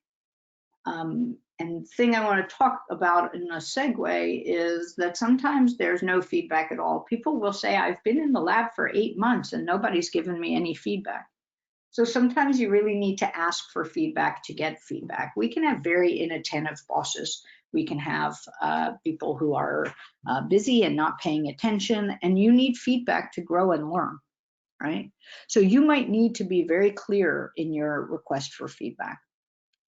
And the thing I want to talk about in a segue is that sometimes there's no feedback at all. People will say, I've been in the lab for 8 months and nobody's given me any feedback. So sometimes you really need to ask for feedback to get feedback. We can have very inattentive bosses. We can have people who are busy and not paying attention, and you need feedback to grow and learn, right? So you might need to be very clear in your request for feedback,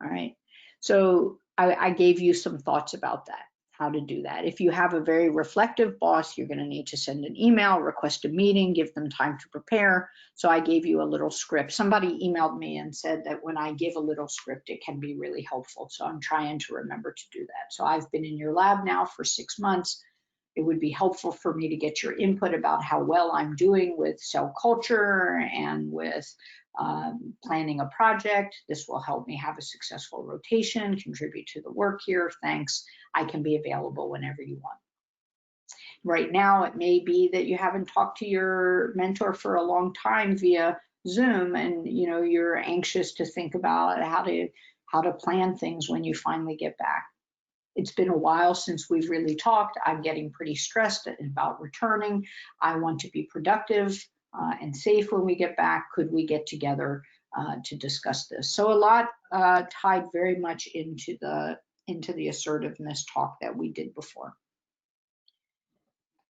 all right? So I gave you some thoughts about that, how to do that. If you have a very reflective boss, you're going to need to send an email, request a meeting, give them time to prepare. So I gave you a little script. Somebody emailed me and said that when I give a little script, it can be really helpful. So I'm trying to remember to do that. So I've been in your lab now for 6 months. It would be helpful for me to get your input about how well I'm doing with cell culture and with planning a project. This will help me have a successful rotation, contribute to the work here. Thanks. I can be available whenever you want. Right now, it may be that you haven't talked to your mentor for a long time via Zoom, and you're anxious to think about how to plan things when you finally get back. It's been a while since we've really talked. I'm getting pretty stressed about returning. I want to be productive and safe when we get back. Could we get together to discuss this? So a lot tied very much into the assertiveness talk that we did before.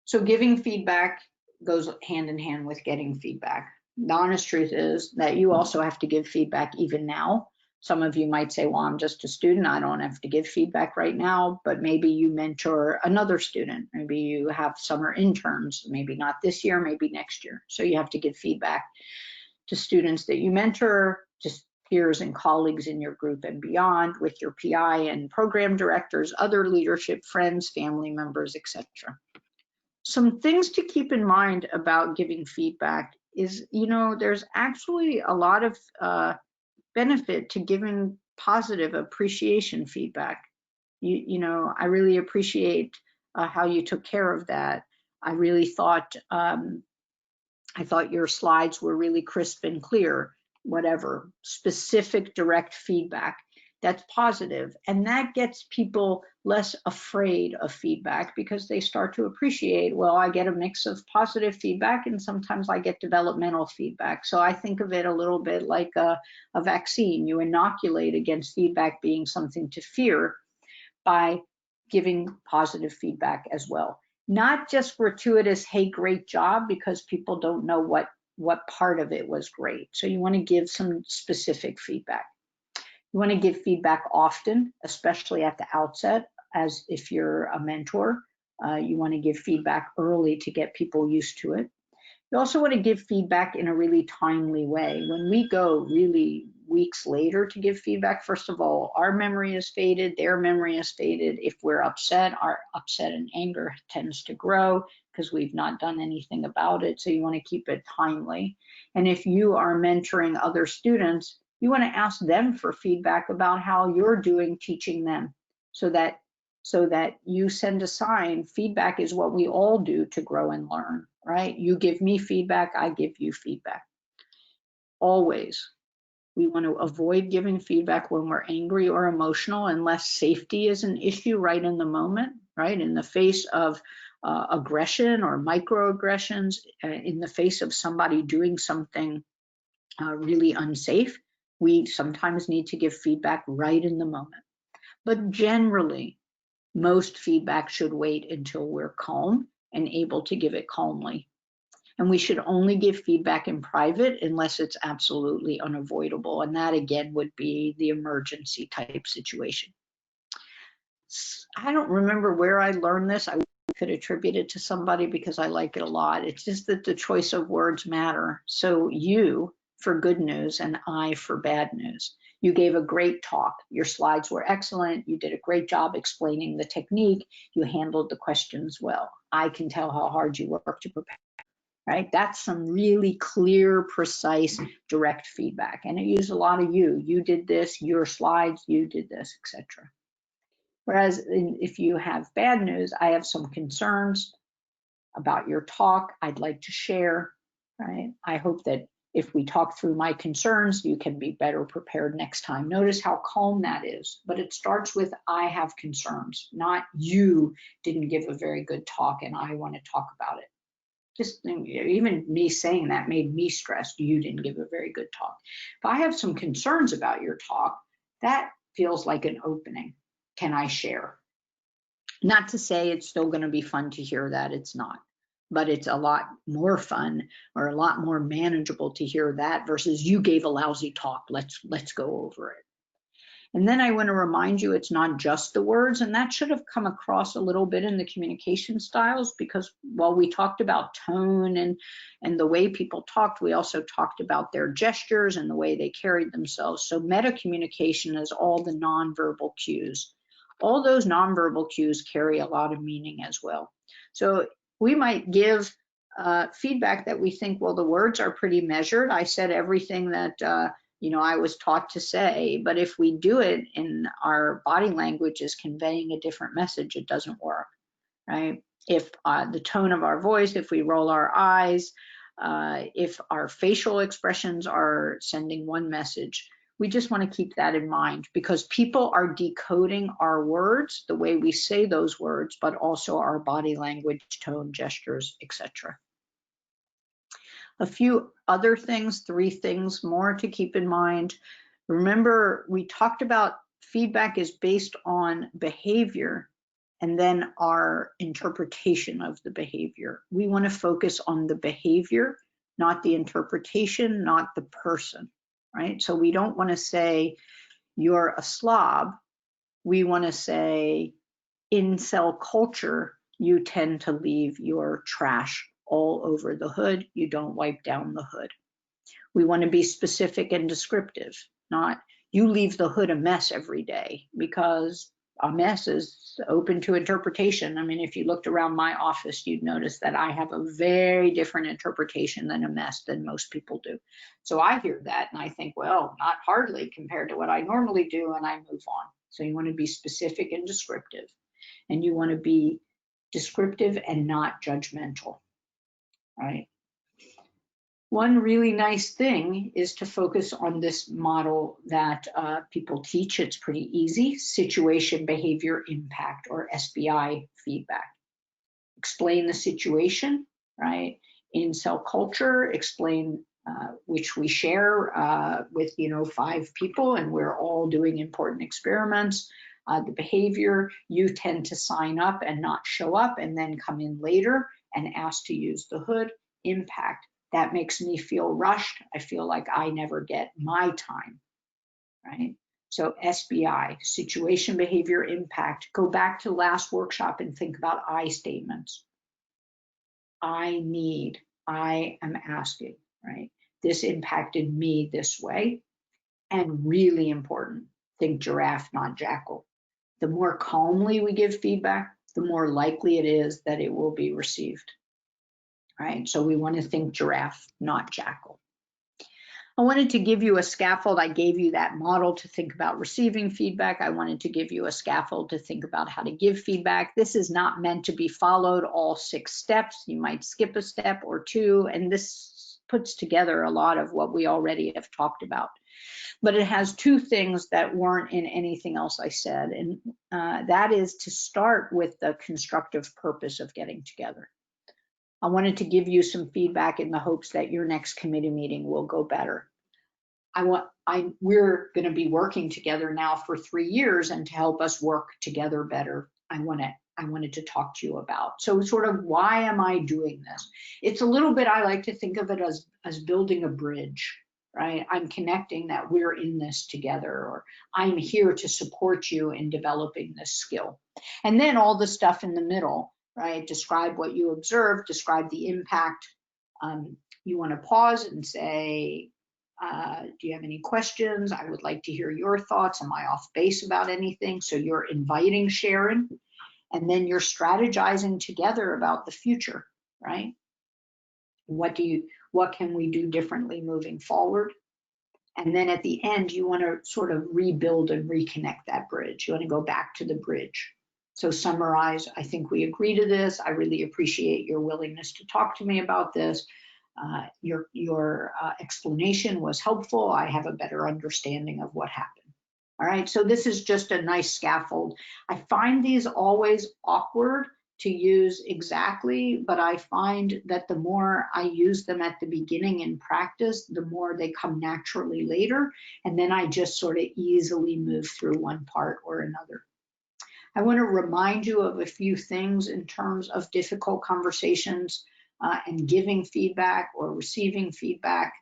So giving feedback goes hand in hand with getting feedback. The honest truth is that you also have to give feedback even now. Some of you might say, well, I'm just a student, I don't have to give feedback right now, but maybe you mentor another student. Maybe you have summer interns, maybe not this year, maybe next year. So you have to give feedback to students that you mentor, just peers and colleagues in your group and beyond, with your PI and program directors, other leadership, friends, family members, etc. Some things to keep in mind about giving feedback is, there's actually a lot of benefit to giving positive appreciation feedback. I really appreciate how you took care of that. I really thought your slides were really crisp and clear. Whatever, specific direct feedback, that's positive, and that gets people less afraid of feedback because they start to appreciate, well, I get a mix of positive feedback and sometimes I get developmental feedback. So I think of it a little bit like a vaccine. You inoculate against feedback being something to fear by giving positive feedback as well. Not just gratuitous, hey, great job, because people don't know what part of it was great. So you want to give some specific feedback. You want to give feedback often, especially at the outset, as if you're a mentor. You want to give feedback early to get people used to it. You also want to give feedback in a really timely way. When we go really weeks later to give feedback, first of all, our memory is faded, their memory is faded. If we're upset, our upset and anger tends to grow because we've not done anything about it. So you want to keep it timely. And if you are mentoring other students, you want to ask them for feedback about how you're doing teaching them, so that you send a sign. Feedback is what we all do to grow and learn, right? You give me feedback, I give you feedback. Always. We want to avoid giving feedback when we're angry or emotional, unless safety is an issue right in the moment, right? In the face of aggression or microaggressions, in the face of somebody doing something really unsafe, we sometimes need to give feedback right in the moment. But generally, most feedback should wait until we're calm and able to give it calmly. And we should only give feedback in private unless it's absolutely unavoidable. And that, again, would be the emergency type situation. I don't remember where I learned this. I could attribute it to somebody because I like it a lot. It's just that the choice of words matter. So you for good news and I for bad news. You gave a great talk. Your slides were excellent. You did a great job explaining the technique. You handled the questions well. I can tell how hard you worked to prepare. Right? That's some really clear, precise, direct feedback. And it used a lot of you. You did this, your slides, you did this, etc. Whereas if you have bad news, I have some concerns about your talk I'd like to share. right? I hope that if we talk through my concerns, you can be better prepared next time. Notice how calm that is, but it starts with I have concerns, not you didn't give a very good talk and I want to talk about it. Just even me saying that made me stressed. You didn't give a very good talk. If I have some concerns about your talk, that feels like an opening. Can I share? Not to say it's still going to be fun to hear that, it's not. But it's a lot more fun or a lot more manageable to hear that versus you gave a lousy talk. Let's go over it. And then I want to remind you it's not just the words, and that should have come across a little bit in the communication styles, because while we talked about tone and the way people talked, we also talked about their gestures and the way they carried themselves. So meta communication is all the nonverbal cues. All those nonverbal cues carry a lot of meaning as well. So we might give feedback that we think, well, the words are pretty measured. I said everything that I was taught to say, but if we do it in our body language is conveying a different message, it doesn't work, right? If the tone of our voice, if we roll our eyes, if our facial expressions are sending one message, we just want to keep that in mind, because people are decoding our words, the way we say those words, but also our body language, tone, gestures, etc. A few other things, 3 things more to keep in mind. Remember, we talked about feedback is based on behavior and then our interpretation of the behavior. We want to focus on the behavior, not the interpretation, not the person, right? So we don't want to say you're a slob. We want to say in cell culture, you tend to leave your trash all over the hood. You don't wipe down the hood. We want to be specific and descriptive, not you leave the hood a mess every day, because a mess is open to interpretation. I mean, if you looked around my office, you'd notice that I have a very different interpretation than a mess than most people do. So I hear that and I think, well, not hardly compared to what I normally do, and I move on. So you want to be specific and descriptive, and you want to be descriptive and not judgmental, right? One really nice thing is to focus on this model that people teach. It's pretty easy: situation, behavior, impact, or SBI feedback. Explain the situation, right? In cell culture, explain which we share with 5 people, and we're all doing important experiments. The behavior, you tend to sign up and not show up and then come in later and ask to use the hood. Impact, that makes me feel rushed. I feel like I never get my time, right? So SBI, situation, behavior, impact. Go back to last workshop and think about I statements. I need, I am asking, right? This impacted me this way. And really important, think giraffe, not jackal. The more calmly we give feedback, the more likely it is that it will be received, right? So we want to think giraffe, not jackal. I wanted to give you a scaffold. I gave you that model to think about receiving feedback. I wanted to give you a scaffold to think about how to give feedback. This is not meant to be followed all 6 steps. You might skip a step or 2, and this puts together a lot of what we already have talked about. But it has 2 things that weren't in anything else I said, and that is to start with the constructive purpose of getting together. I wanted to give you some feedback in the hopes that your next committee meeting will go better. We're going to be working together now for 3 years, and to help us work together better, I wanted to talk to you about. So sort of, why am I doing this? It's a little bit, I like to think of it as building a bridge, right? I'm connecting that we're in this together, or I'm here to support you in developing this skill. And then all the stuff in the middle, right? Describe what you observed, describe the impact. You want to pause and say, do you have any questions? I would like to hear your thoughts. Am I off base about anything? So you're inviting sharing, and then you're strategizing together about the future, right? What can we do differently moving forward? And then at the end, you want to sort of rebuild and reconnect that bridge. You want to go back to the bridge. So summarize, I think we agree to this. I really appreciate your willingness to talk to me about this. Your explanation was helpful. I have a better understanding of what happened. All right, so this is just a nice scaffold. I find these always awkward to use exactly, but I find that the more I use them at the beginning in practice, the more they come naturally later, and then I just sort of easily move through one part or another. I want to remind you of a few things in terms of difficult conversations and giving feedback or receiving feedback.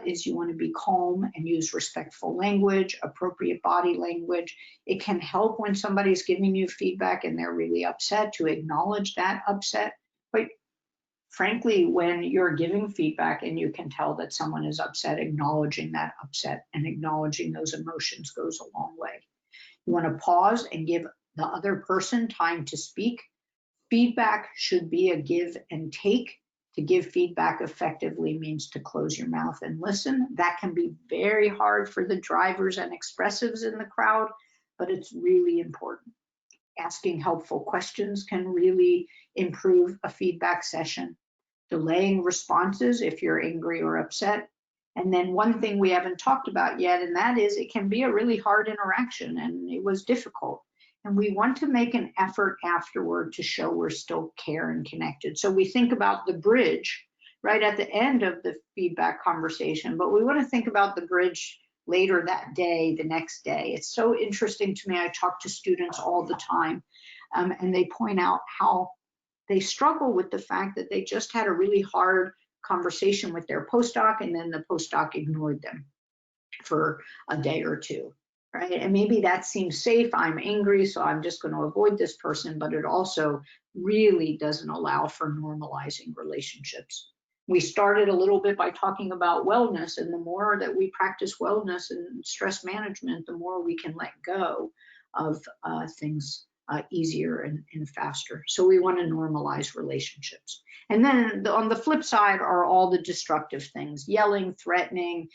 Is you want to be calm and use respectful language, appropriate body language. It can help when somebody's giving you feedback and they're really upset to acknowledge that upset. But frankly, when you're giving feedback and you can tell that someone is upset, acknowledging that upset and acknowledging those emotions goes a long way. You want to pause and give the other person time to speak. Feedback should be a give and take. To give feedback effectively means to close your mouth and listen. That can be very hard for the drivers and expressives in the crowd, but it's really important. Asking helpful questions can really improve a feedback session. Delaying responses if you're angry or upset. And then one thing we haven't talked about yet, and that is it can be a really hard interaction and it was difficult. And we want to make an effort afterward to show we're still care and connected. So we think about the bridge right at the end of the feedback conversation, but we want to think about the bridge later that day, the next day. It's so interesting to me. I talk to students all the time, and they point out how they struggle with the fact that they just had a really hard conversation with their postdoc and then the postdoc ignored them for a day or two. Right? And maybe that seems safe. I'm angry, so I'm just going to avoid this person, but it also really doesn't allow for normalizing relationships. We started a little bit by talking about wellness, and the more that we practice wellness and stress management, the more we can let go of things easier and faster. So we want to normalize relationships. And then on the flip side are all the destructive things: yelling, threatening,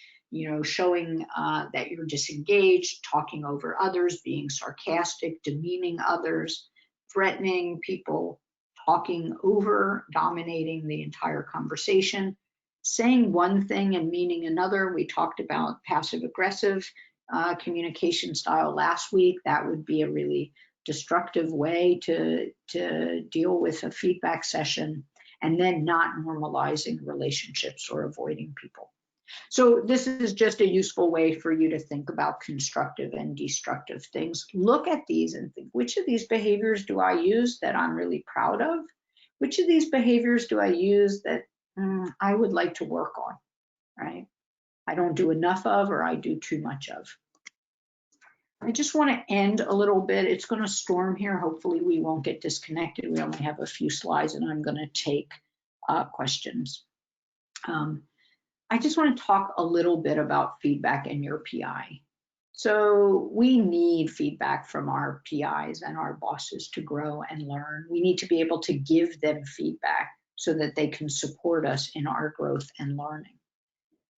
showing that you're disengaged, talking over others, being sarcastic, demeaning others, threatening people, talking over, dominating the entire conversation, saying one thing and meaning another. We talked about passive aggressive communication style last week. That would be a really destructive way to deal with a feedback session, and then not normalizing relationships or avoiding people. So this is just a useful way for you to think about constructive and destructive things. Look at these and think, which of these behaviors do I use that I'm really proud of? Which of these behaviors do I use that I would like to work on, right? I don't do enough of, or I do too much of. I just want to end a little bit. It's going to storm here. Hopefully we won't get disconnected. We only have a few slides, and I'm going to take questions. I just want to talk a little bit about feedback in your PI. So we need feedback from our PIs and our bosses to grow and learn. We need to be able to give them feedback so that they can support us in our growth and learning.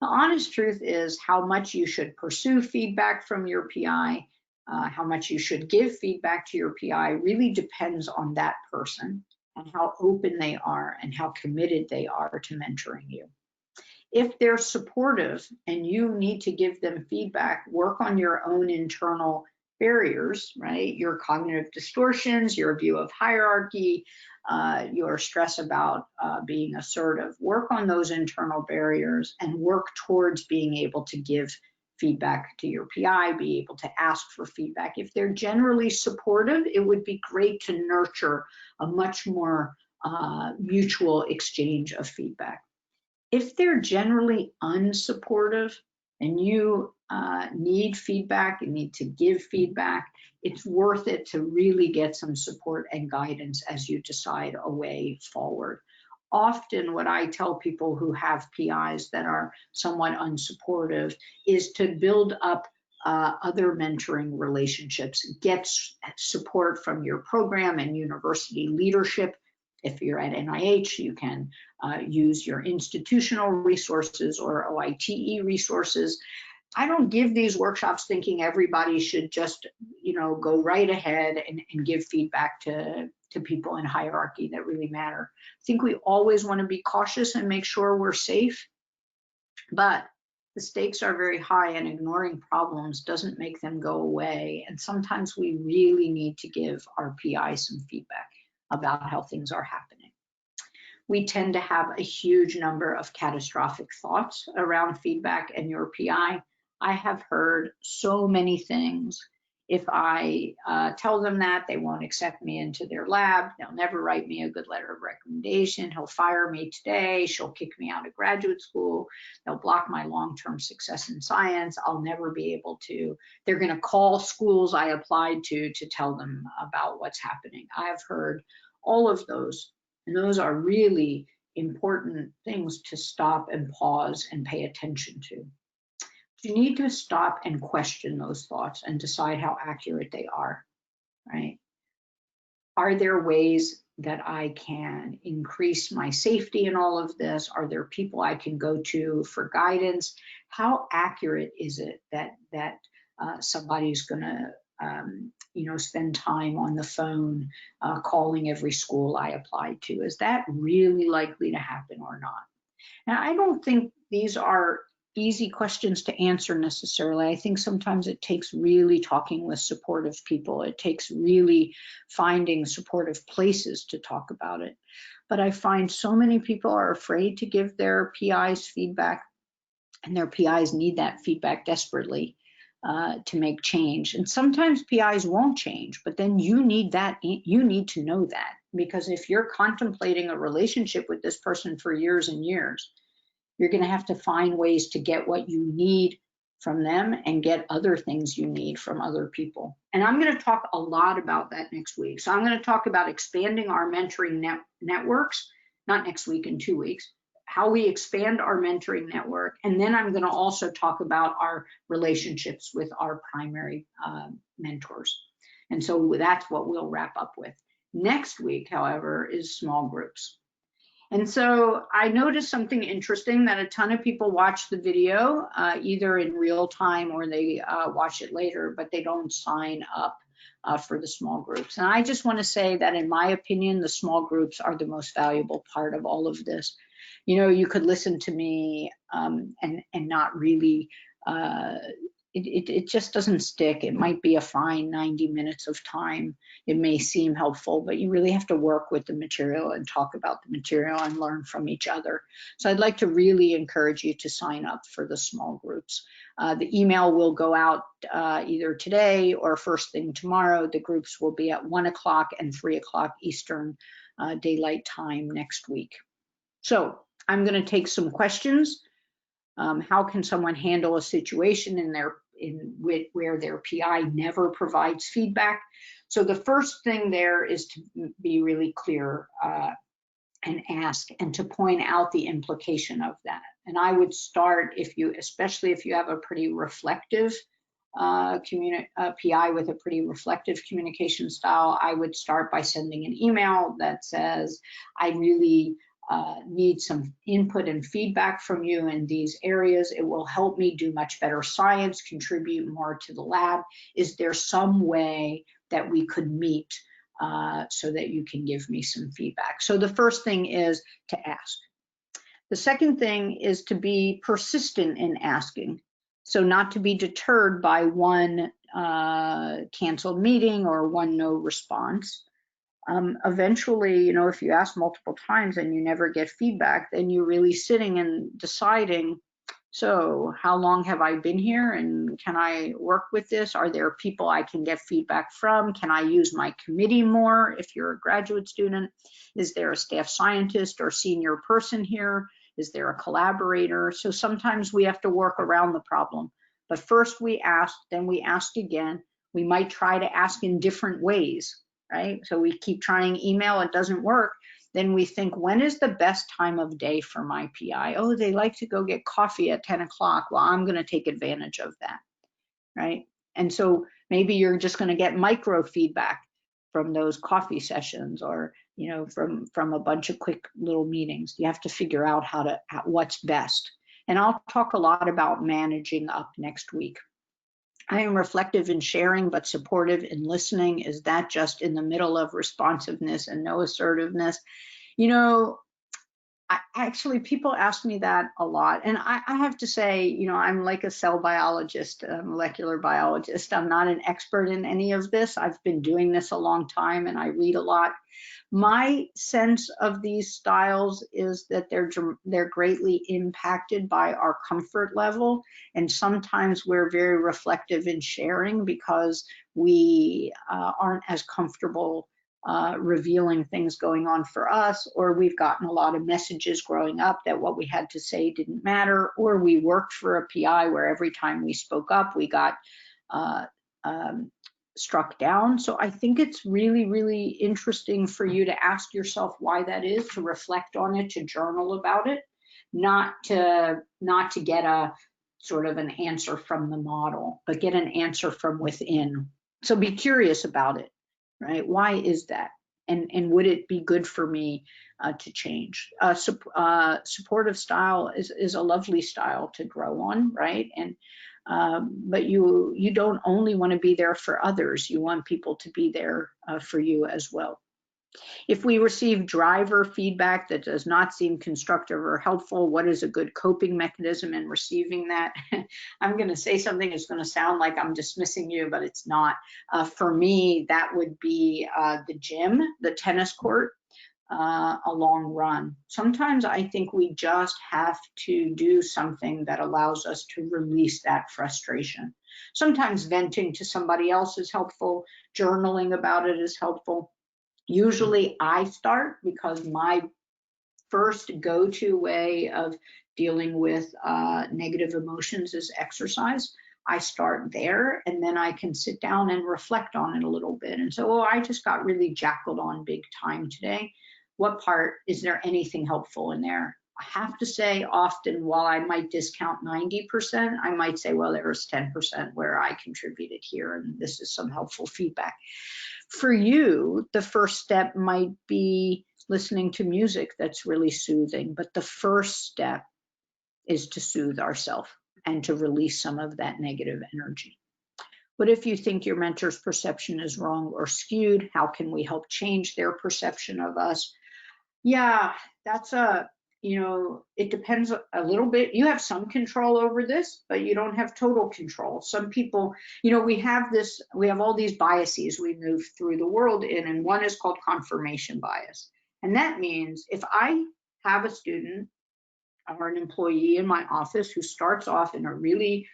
The honest truth is how much you should pursue feedback from your PI, how much you should give feedback to your PI really depends on that person and how open they are and how committed they are to mentoring you. If they're supportive and you need to give them feedback, work on your own internal barriers, right? Your cognitive distortions, your view of hierarchy, your stress about being assertive. Work on those internal barriers and work towards being able to give feedback to your PI, be able to ask for feedback. If they're generally supportive, it would be great to nurture a much more mutual exchange of feedback. If they're generally unsupportive and you need feedback, you need to give feedback, it's worth it to really get some support and guidance as you decide a way forward. Often what I tell people who have PIs that are somewhat unsupportive is to build up other mentoring relationships, get support from your program and university leadership. If you're at NIH, you can use your institutional resources or OITE resources I don't give these workshops thinking everybody should just, go right ahead and give feedback to people in hierarchy that really matter. I think we always want to be cautious and make sure we're safe, but the stakes are very high, and ignoring problems doesn't make them go away. And sometimes we really need to give our PI some feedback about how things are happening. We tend to have a huge number of catastrophic thoughts around feedback and your PI. I have heard so many things. If I tell them that, they won't accept me into their lab. They'll never write me a good letter of recommendation. He'll fire me today. She'll kick me out of graduate school. They'll block my long-term success in science. I'll never be able to. They're going to call schools I applied to tell them about what's happening. I've heard all of those, and those are really important things to stop and pause and pay attention to. You need to stop and question those thoughts and decide how accurate they are, right? Are there ways that I can increase my safety in all of this? Are there people I can go to for guidance? How accurate is it that somebody's gonna spend time on the phone calling every school I applied to? Is that really likely to happen or not? Now, I don't think these are easy questions to answer necessarily. I think sometimes it takes really talking with supportive people. It takes really finding supportive places to talk about it. But I find so many people are afraid to give their PIs feedback, and their PIs need that feedback desperately to make change. And sometimes PIs won't change, but then you need to know that, because if you're contemplating a relationship with this person for years and years, you're going to have to find ways to get what you need from them and get other things you need from other people. And I'm going to talk a lot about that next week. So I'm going to talk about expanding our mentoring networks, not next week, in 2 weeks, how we expand our mentoring network. And then I'm going to also talk about our relationships with our primary mentors. And so that's what we'll wrap up with. Next week, however, is small groups. And so I noticed something interesting, that a ton of people watch the video either in real time or they watch it later, but they don't sign up for the small groups. And I just want to say that, in my opinion, the small groups are the most valuable part of all of this. You could listen to me and not really, it just doesn't stick. It might be a fine 90 minutes of time. It may seem helpful, but you really have to work with the material and talk about the material and learn from each other. So I'd like to really encourage you to sign up for the small groups. The email will go out either today or first thing tomorrow. The groups will be at 1 o'clock and 3 o'clock Eastern Daylight Time next week. So I'm going to take some questions. How can someone handle a situation where their PI never provides feedback? So the first thing there is to be really clear and ask, and to point out the implication of that. And I would start, especially if you have a pretty reflective PI with a pretty reflective communication style, I would start by sending an email that says, I really need some input and feedback from you in these areas. It will help me do much better science, contribute more to the lab. Is there some way that we could meet so that you can give me some feedback? So the first thing is to ask. The second thing is to be persistent in asking. So not to be deterred by one canceled meeting or one no response. Eventually, if you ask multiple times and you never get feedback, then you're really sitting and deciding, so how long have I been here, and can I work with this? Are there people I can get feedback from? Can I use my committee more if you're a graduate student? Is there a staff scientist or senior person here? Is there a collaborator? So sometimes we have to work around the problem. But first we ask, then we ask again. We might try to ask in different ways. Right? So we keep trying email, it doesn't work. Then we think, when is the best time of day for my PI? Oh, they like to go get coffee at 10 o'clock. Well, I'm going to take advantage of that, right? And so maybe you're just going to get micro feedback from those coffee sessions, or from a bunch of quick little meetings. You have to figure out what's best. And I'll talk a lot about managing up next week. I am reflective in sharing, but supportive in listening. Is that just in the middle of responsiveness and no assertiveness? You know, actually, people ask me that a lot. And I have to say, you know, I'm like a cell biologist, a molecular biologist. I'm not an expert in any of this. I've been doing this a long time and I read a lot. My sense of these styles is that they're greatly impacted by our comfort level. And sometimes we're very reflective in sharing because we aren't as comfortable revealing things going on for us, or we've gotten a lot of messages growing up that what we had to say didn't matter, or we worked for a PI where every time we spoke up, we got struck down. So I think it's really, really interesting for you to ask yourself why that is, to reflect on it, to journal about it, not to get a sort of an answer from the model, but get an answer from within. So be curious about it, right? Why is that? And would it be good for me to change? Supportive style is a lovely style to grow on, right? And but you don't only want to be there for others. You want people to be there for you as well. If we receive driver feedback that does not seem constructive or helpful, what is a good coping mechanism in receiving that? I'm going to say something that's going to sound like I'm dismissing you, but it's not. For me, that would be the gym, the tennis court, a long run. Sometimes I think we just have to do something that allows us to release that frustration. Sometimes venting to somebody else is helpful. Journaling about it is helpful. Usually I start, because my first go-to way of dealing with negative emotions is exercise. I start there, and then I can sit down and reflect on it a little bit. And so, I just got really jackled on big time today. What part, is there anything helpful in there? I have to say, often, while I might discount 90%, I might say, well, there was 10% where I contributed here, and this is some helpful feedback. For you, the first step might be listening to music that's really soothing, but the first step is to soothe ourselves and to release some of that negative energy. What if you think your mentor's perception is wrong or skewed? How can we help change their perception of us? Yeah, that's it depends a little bit. You have some control over this, but you don't have total control. Some people, we have all these biases we move through the world in, and one is called confirmation bias. And that means if I have a student or an employee in my office who starts off in a really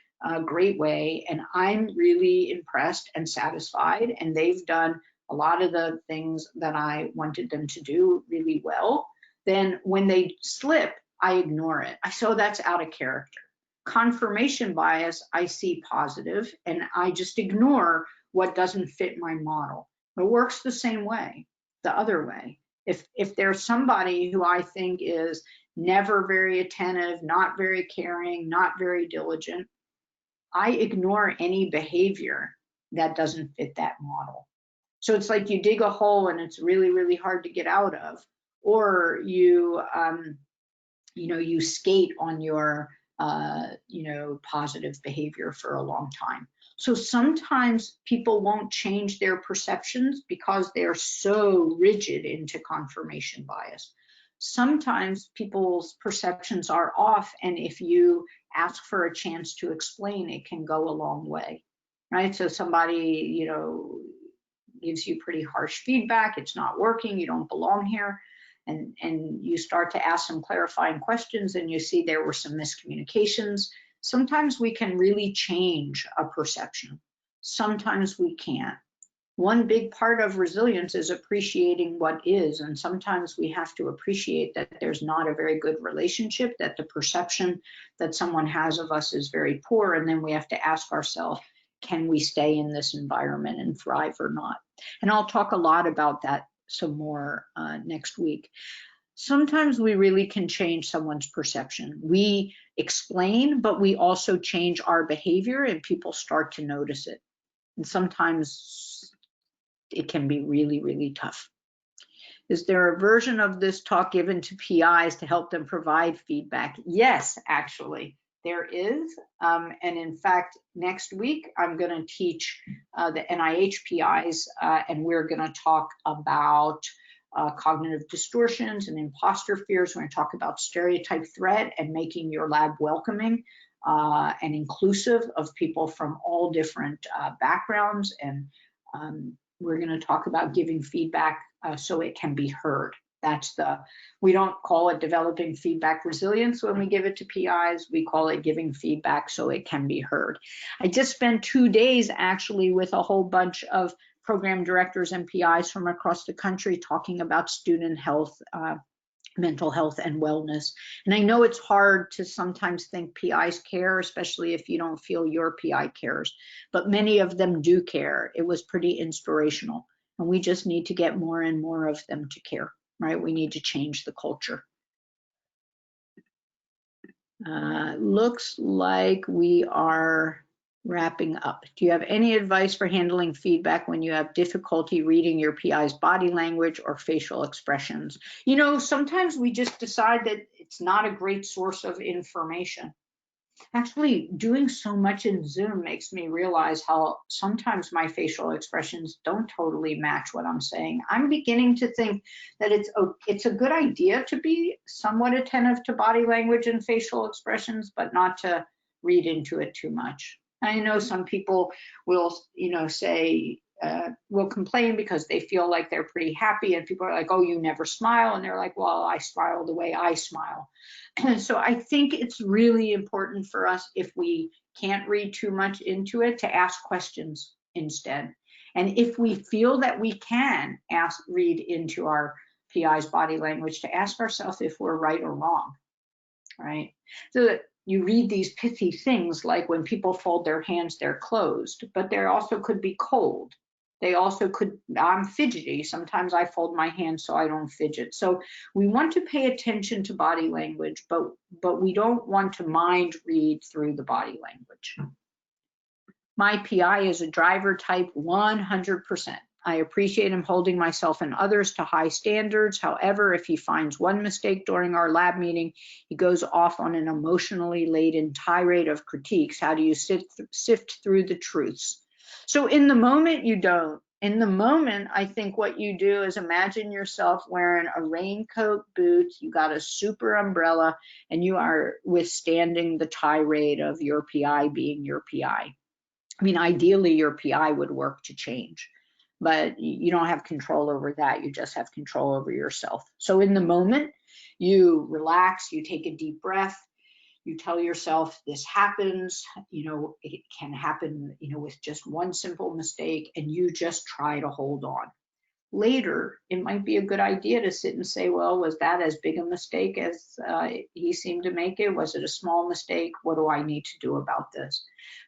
great way, and I'm really impressed and satisfied, and they've done a lot of the things that I wanted them to do really well, then when they slip, I ignore it. So that's out of character. Confirmation bias, I see positive, and I just ignore what doesn't fit my model. It works the same way, the other way. If there's somebody who I think is never very attentive, not very caring, not very diligent, I ignore any behavior that doesn't fit that model. So it's like you dig a hole and it's really, really hard to get out of, or you skate on your, positive behavior for a long time. So sometimes people won't change their perceptions because they're so rigid into confirmation bias. Sometimes people's perceptions are off, and if you ask for a chance to explain, it can go a long way, right? So somebody, gives you pretty harsh feedback, it's not working, you don't belong here, and you start to ask some clarifying questions and you see there were some miscommunications. Sometimes we can really change a perception. Sometimes we can't. One big part of resilience is appreciating what is, and sometimes we have to appreciate that there's not a very good relationship, that the perception that someone has of us is very poor, and then we have to ask ourselves, can we stay in this environment and thrive or not? And I'll talk a lot about that some more next week. Sometimes we really can change someone's perception. We explain, but we also change our behavior, and people start to notice it. And sometimes it can be really, really tough. Is there a version of this talk given to PIs to help them provide feedback? Yes, actually, there is. And in fact, next week, I'm going to teach the NIH PIs, and we're going to talk about cognitive distortions and imposter fears. We're going to talk about stereotype threat and making your lab welcoming and inclusive of people from all different backgrounds. And we're going to talk about giving feedback so it can be heard. We don't call it developing feedback resilience when we give it to PIs. We call it giving feedback so it can be heard. I just spent 2 days actually with a whole bunch of program directors and PIs from across the country talking about student health, mental health and wellness. And I know it's hard to sometimes think PIs care, especially if you don't feel your PI cares, but many of them do care. It was pretty inspirational. And we just need to get more and more of them to care, right? We need to change the culture. Looks like we are wrapping up. Do you have any advice for handling feedback when you have difficulty reading your PI's body language or facial expressions? You know, sometimes we just decide that it's not a great source of information. Actually, doing so much in Zoom makes me realize how sometimes my facial expressions don't totally match what I'm saying. I'm beginning to think that it's a good idea to be somewhat attentive to body language and facial expressions, but not to read into it too much. I know some people will, say, will complain because they feel like they're pretty happy, and people are like, oh, you never smile. And they're like, well, I smile the way I smile. So I think it's really important for us, if we can't read too much into it, to ask questions instead. And if we feel that we can read into our PI's body language, to ask ourselves if we're right or wrong, right? So you read these pithy things like when people fold their hands, they're closed, but there also could be cold. They also could, I'm fidgety. Sometimes I fold my hands so I don't fidget. So we want to pay attention to body language, but we don't want to mind read through the body language. My PI is a driver type 100%. I appreciate him holding myself and others to high standards. However, if he finds one mistake during our lab meeting, he goes off on an emotionally laden tirade of critiques. How do you sift through the truths? So in the moment, you don't. In the moment, I think what you do is imagine yourself wearing a raincoat, boots, you got a super umbrella, and you are withstanding the tirade of your PI being your PI. I mean, ideally, your PI would work to change, but you don't have control over that. You just have control over yourself. So in the moment, you relax, you take a deep breath, you tell yourself this happens, it can happen, with just one simple mistake, and you just try to hold on. Later, it might be a good idea to sit and say, well, was that as big a mistake as he seemed to make it? Was it a small mistake? What do I need to do about this?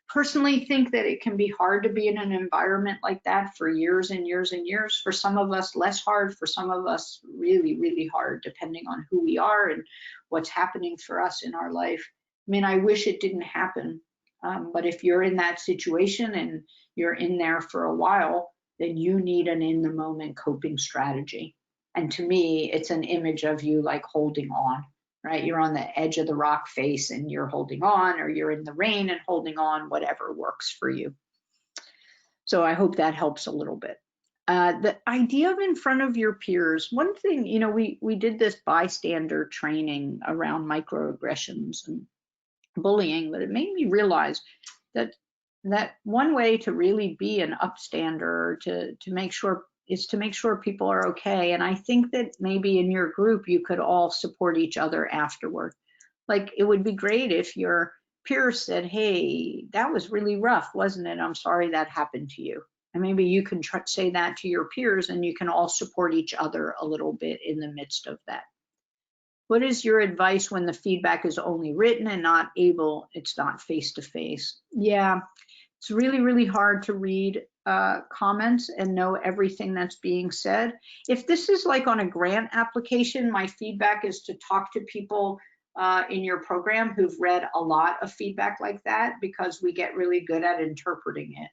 Personally, think that it can be hard to be in an environment like that for years and years and years. For some of us, less hard. For some of us, really, really hard, depending on who we are and what's happening for us in our life. I mean, I wish it didn't happen. But if you're in that situation and you're in there for a while, then you need an in-the-moment coping strategy. And to me, it's an image of you like holding on, right? You're on the edge of the rock face and you're holding on, or you're in the rain and holding on, whatever works for you. So I hope that helps a little bit. The idea of in front of your peers, one thing, we did this bystander training around microaggressions and bullying, but it made me realize that one way to really be an upstander, to make sure, is to make sure people are okay. And I think that maybe in your group, you could all support each other afterward. Like, it would be great if your peers said, hey, that was really rough, wasn't it? I'm sorry that happened to you. And maybe you can say that to your peers, and you can all support each other a little bit in the midst of that. What is your advice when the feedback is only written and it's not face-to-face? Yeah, it's really, really hard to read comments and know everything that's being said. If this is like on a grant application, my feedback is to talk to people in your program who've read a lot of feedback like that, because we get really good at interpreting it.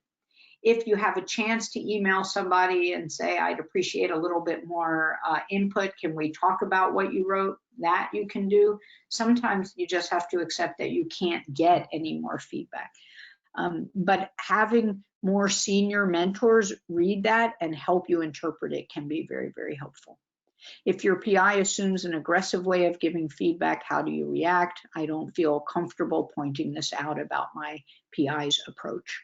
If you have a chance to email somebody and say, I'd appreciate a little bit more input, can we talk about what you wrote? That you can do. Sometimes you just have to accept that you can't get any more feedback. But having more senior mentors read that and help you interpret it can be very, very helpful. If your PI assumes an aggressive way of giving feedback, how do you react? I don't feel comfortable pointing this out about my PI's approach.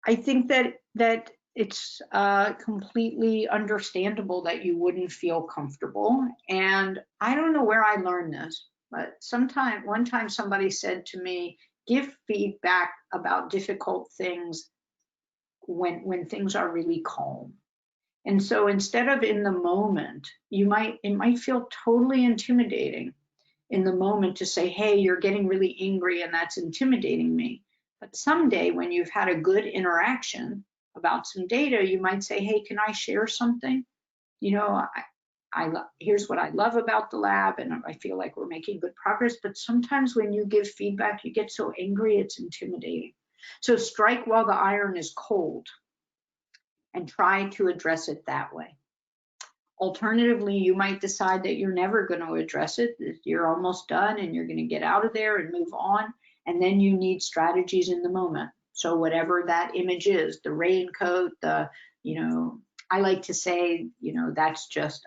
I think that it's completely understandable that you wouldn't feel comfortable. And I don't know where I learned this, but one time somebody said to me, give feedback about difficult things when things are really calm. And so instead of in the moment, it might feel totally intimidating in the moment to say, hey, you're getting really angry and that's intimidating me. But someday when you've had a good interaction about some data, you might say, hey, can I share something? You know, here's what I love about the lab and I feel like we're making good progress. But sometimes when you give feedback, you get so angry, it's intimidating. So strike while the iron is cold and try to address it that way. Alternatively, you might decide that you're never going to address it, that you're almost done and you're going to get out of there and move on, and then you need strategies in the moment. So whatever that image is, the raincoat, I like to say, that's just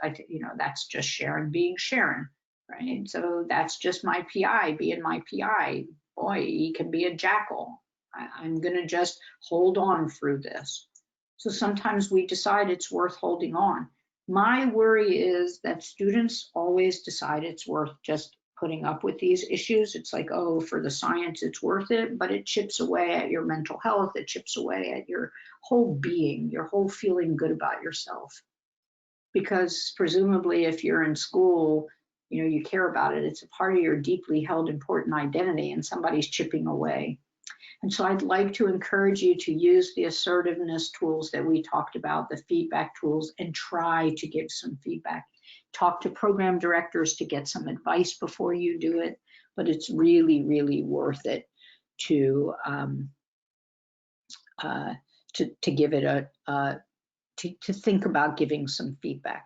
Sharon being Sharon, right? So that's just my PI being my PI. Boy, he can be a jackal. I'm going to just hold on through this. So sometimes we decide it's worth holding on. My worry is that students always decide it's worth just putting up with these issues. It's like, oh, for the science, it's worth it, but it chips away at your mental health. It chips away at your whole being, your whole feeling good about yourself. Because presumably if you're in school, you care about it. It's a part of your deeply held important identity and somebody's chipping away. And so I'd like to encourage you to use the assertiveness tools that we talked about, the feedback tools, and try to give some feedback. Talk to program directors to get some advice before you do it, but it's really, really worth it to give it to think about giving some feedback.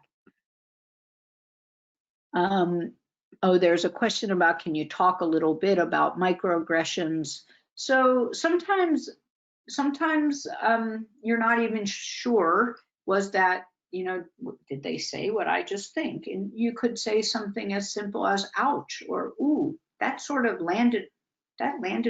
Oh, there's a question about, can you talk a little bit about microaggressions? So sometimes you're not even sure, was that, did they say what I just think? And you could say something as simple as ouch, or ooh, that sort of landed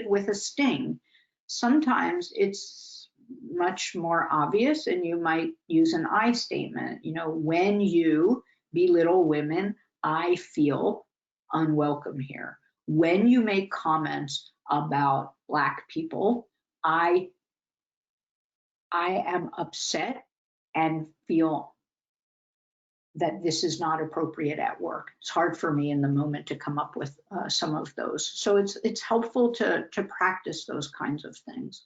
with a sting. Sometimes it's much more obvious and you might use an I statement. When you belittle women, I feel unwelcome here. When you make comments about Black people, I am upset and feel that this is not appropriate at work. It's hard for me in the moment to come up with some of those. So it's helpful to practice those kinds of things.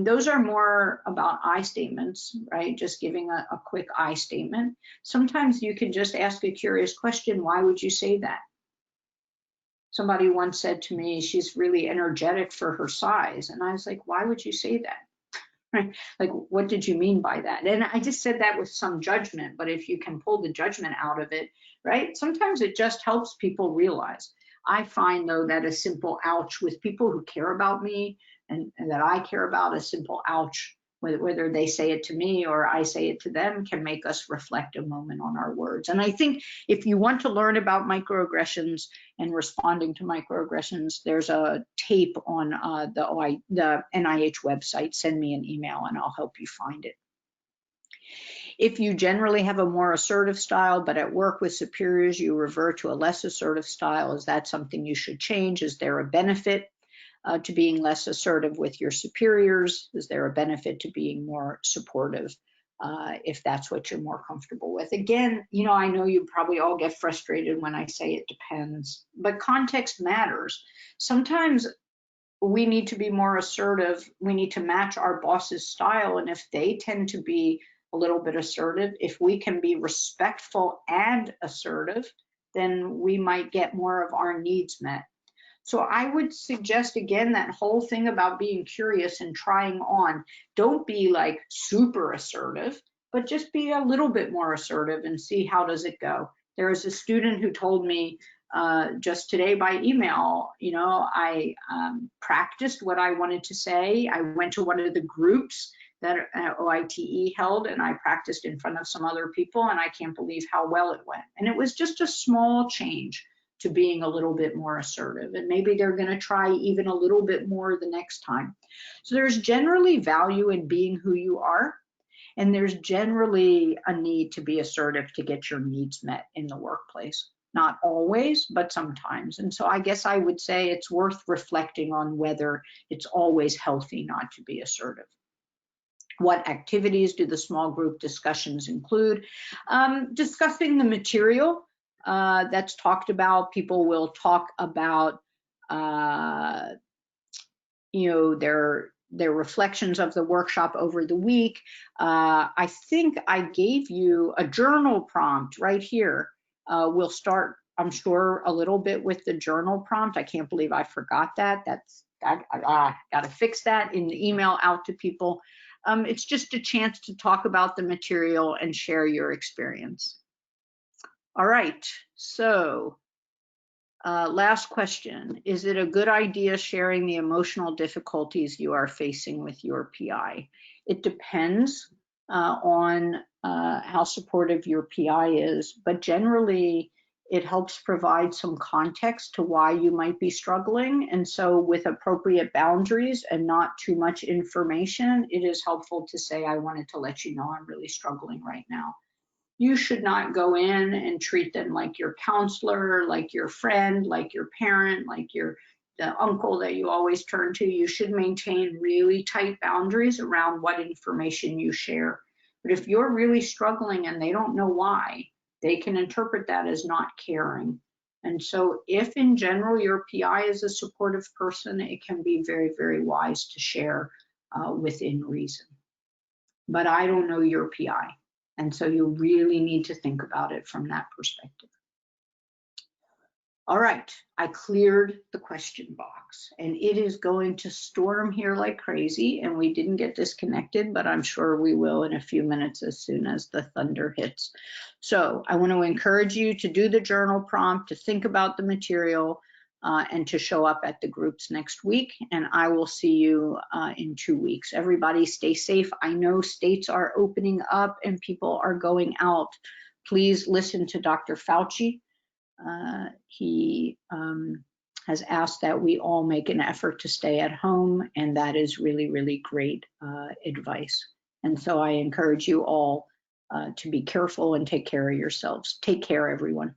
Those are more about I statements, right? Just giving a quick I statement. Sometimes you can just ask a curious question, why would you say that? Somebody once said to me, she's really energetic for her size. And I was like, why would you say that? Right? Like, what did you mean by that? And I just said that with some judgment, but if you can pull the judgment out of it, right? Sometimes it just helps people realize. I find though that a simple ouch with people who care about me and that I care about, a simple ouch, whether they say it to me or I say it to them, can make us reflect a moment on our words. And I think if you want to learn about microaggressions and responding to microaggressions, there's a tape on the NIH website. Send me an email and I'll help you find it. If you generally have a more assertive style, but at work with superiors, you revert to a less assertive style, is that something you should change? Is there a benefit to being less assertive with your superiors? Is there a benefit to being more supportive if that's what you're more comfortable with? Again, I know you probably all get frustrated when I say it depends, but context matters. Sometimes we need to be more assertive. We need to match our boss's style. And if they tend to be a little bit assertive, if we can be respectful and assertive, then we might get more of our needs met. So I would suggest, again, that whole thing about being curious and trying on. Don't be like super assertive, but just be a little bit more assertive and see how does it go. There was a student who told me just today by email, I practiced what I wanted to say. I went to one of the groups that OITE held, and I practiced in front of some other people, and I can't believe how well it went. And it was just a small change to being a little bit more assertive, and maybe they're going to try even a little bit more the next time. So there's generally value in being who you are, and there's generally a need to be assertive to get your needs met in the workplace. Not always, but sometimes. And so I guess I would say it's worth reflecting on whether it's always healthy not to be assertive. What activities do the small group discussions include? Discussing the material that's talked about. People will talk about, their reflections of the workshop over the week. I think I gave you a journal prompt right here. We'll start, I'm sure, a little bit with the journal prompt. I can't believe I forgot that. I got to fix that in the email out to people. It's just a chance to talk about the material and share your experience. All right, so last question. Is it a good idea sharing the emotional difficulties you are facing with your PI? It depends on how supportive your PI is, but generally it helps provide some context to why you might be struggling. And so with appropriate boundaries and not too much information, it is helpful to say, I wanted to let you know I'm really struggling right now. You should not go in and treat them like your counselor, like your friend, like your parent, like the uncle that you always turn to. You should maintain really tight boundaries around what information you share. But if you're really struggling and they don't know why, they can interpret that as not caring. And so if in general your PI is a supportive person, it can be very, very wise to share within reason. But I don't know your PI. And so you really need to think about it from that perspective. All right, I cleared the question box, and it is going to storm here like crazy, and we didn't get disconnected, but I'm sure we will in a few minutes as soon as the thunder hits. So I want to encourage you to do the journal prompt, to think about the material, and to show up at the groups next week, and I will see you in 2 weeks. Everybody stay safe. I know states are opening up and people are going out. Please listen to Dr. Fauci. He has asked that we all make an effort to stay at home, and that is really, really great advice. And so I encourage you all to be careful and take care of yourselves. Take care, everyone.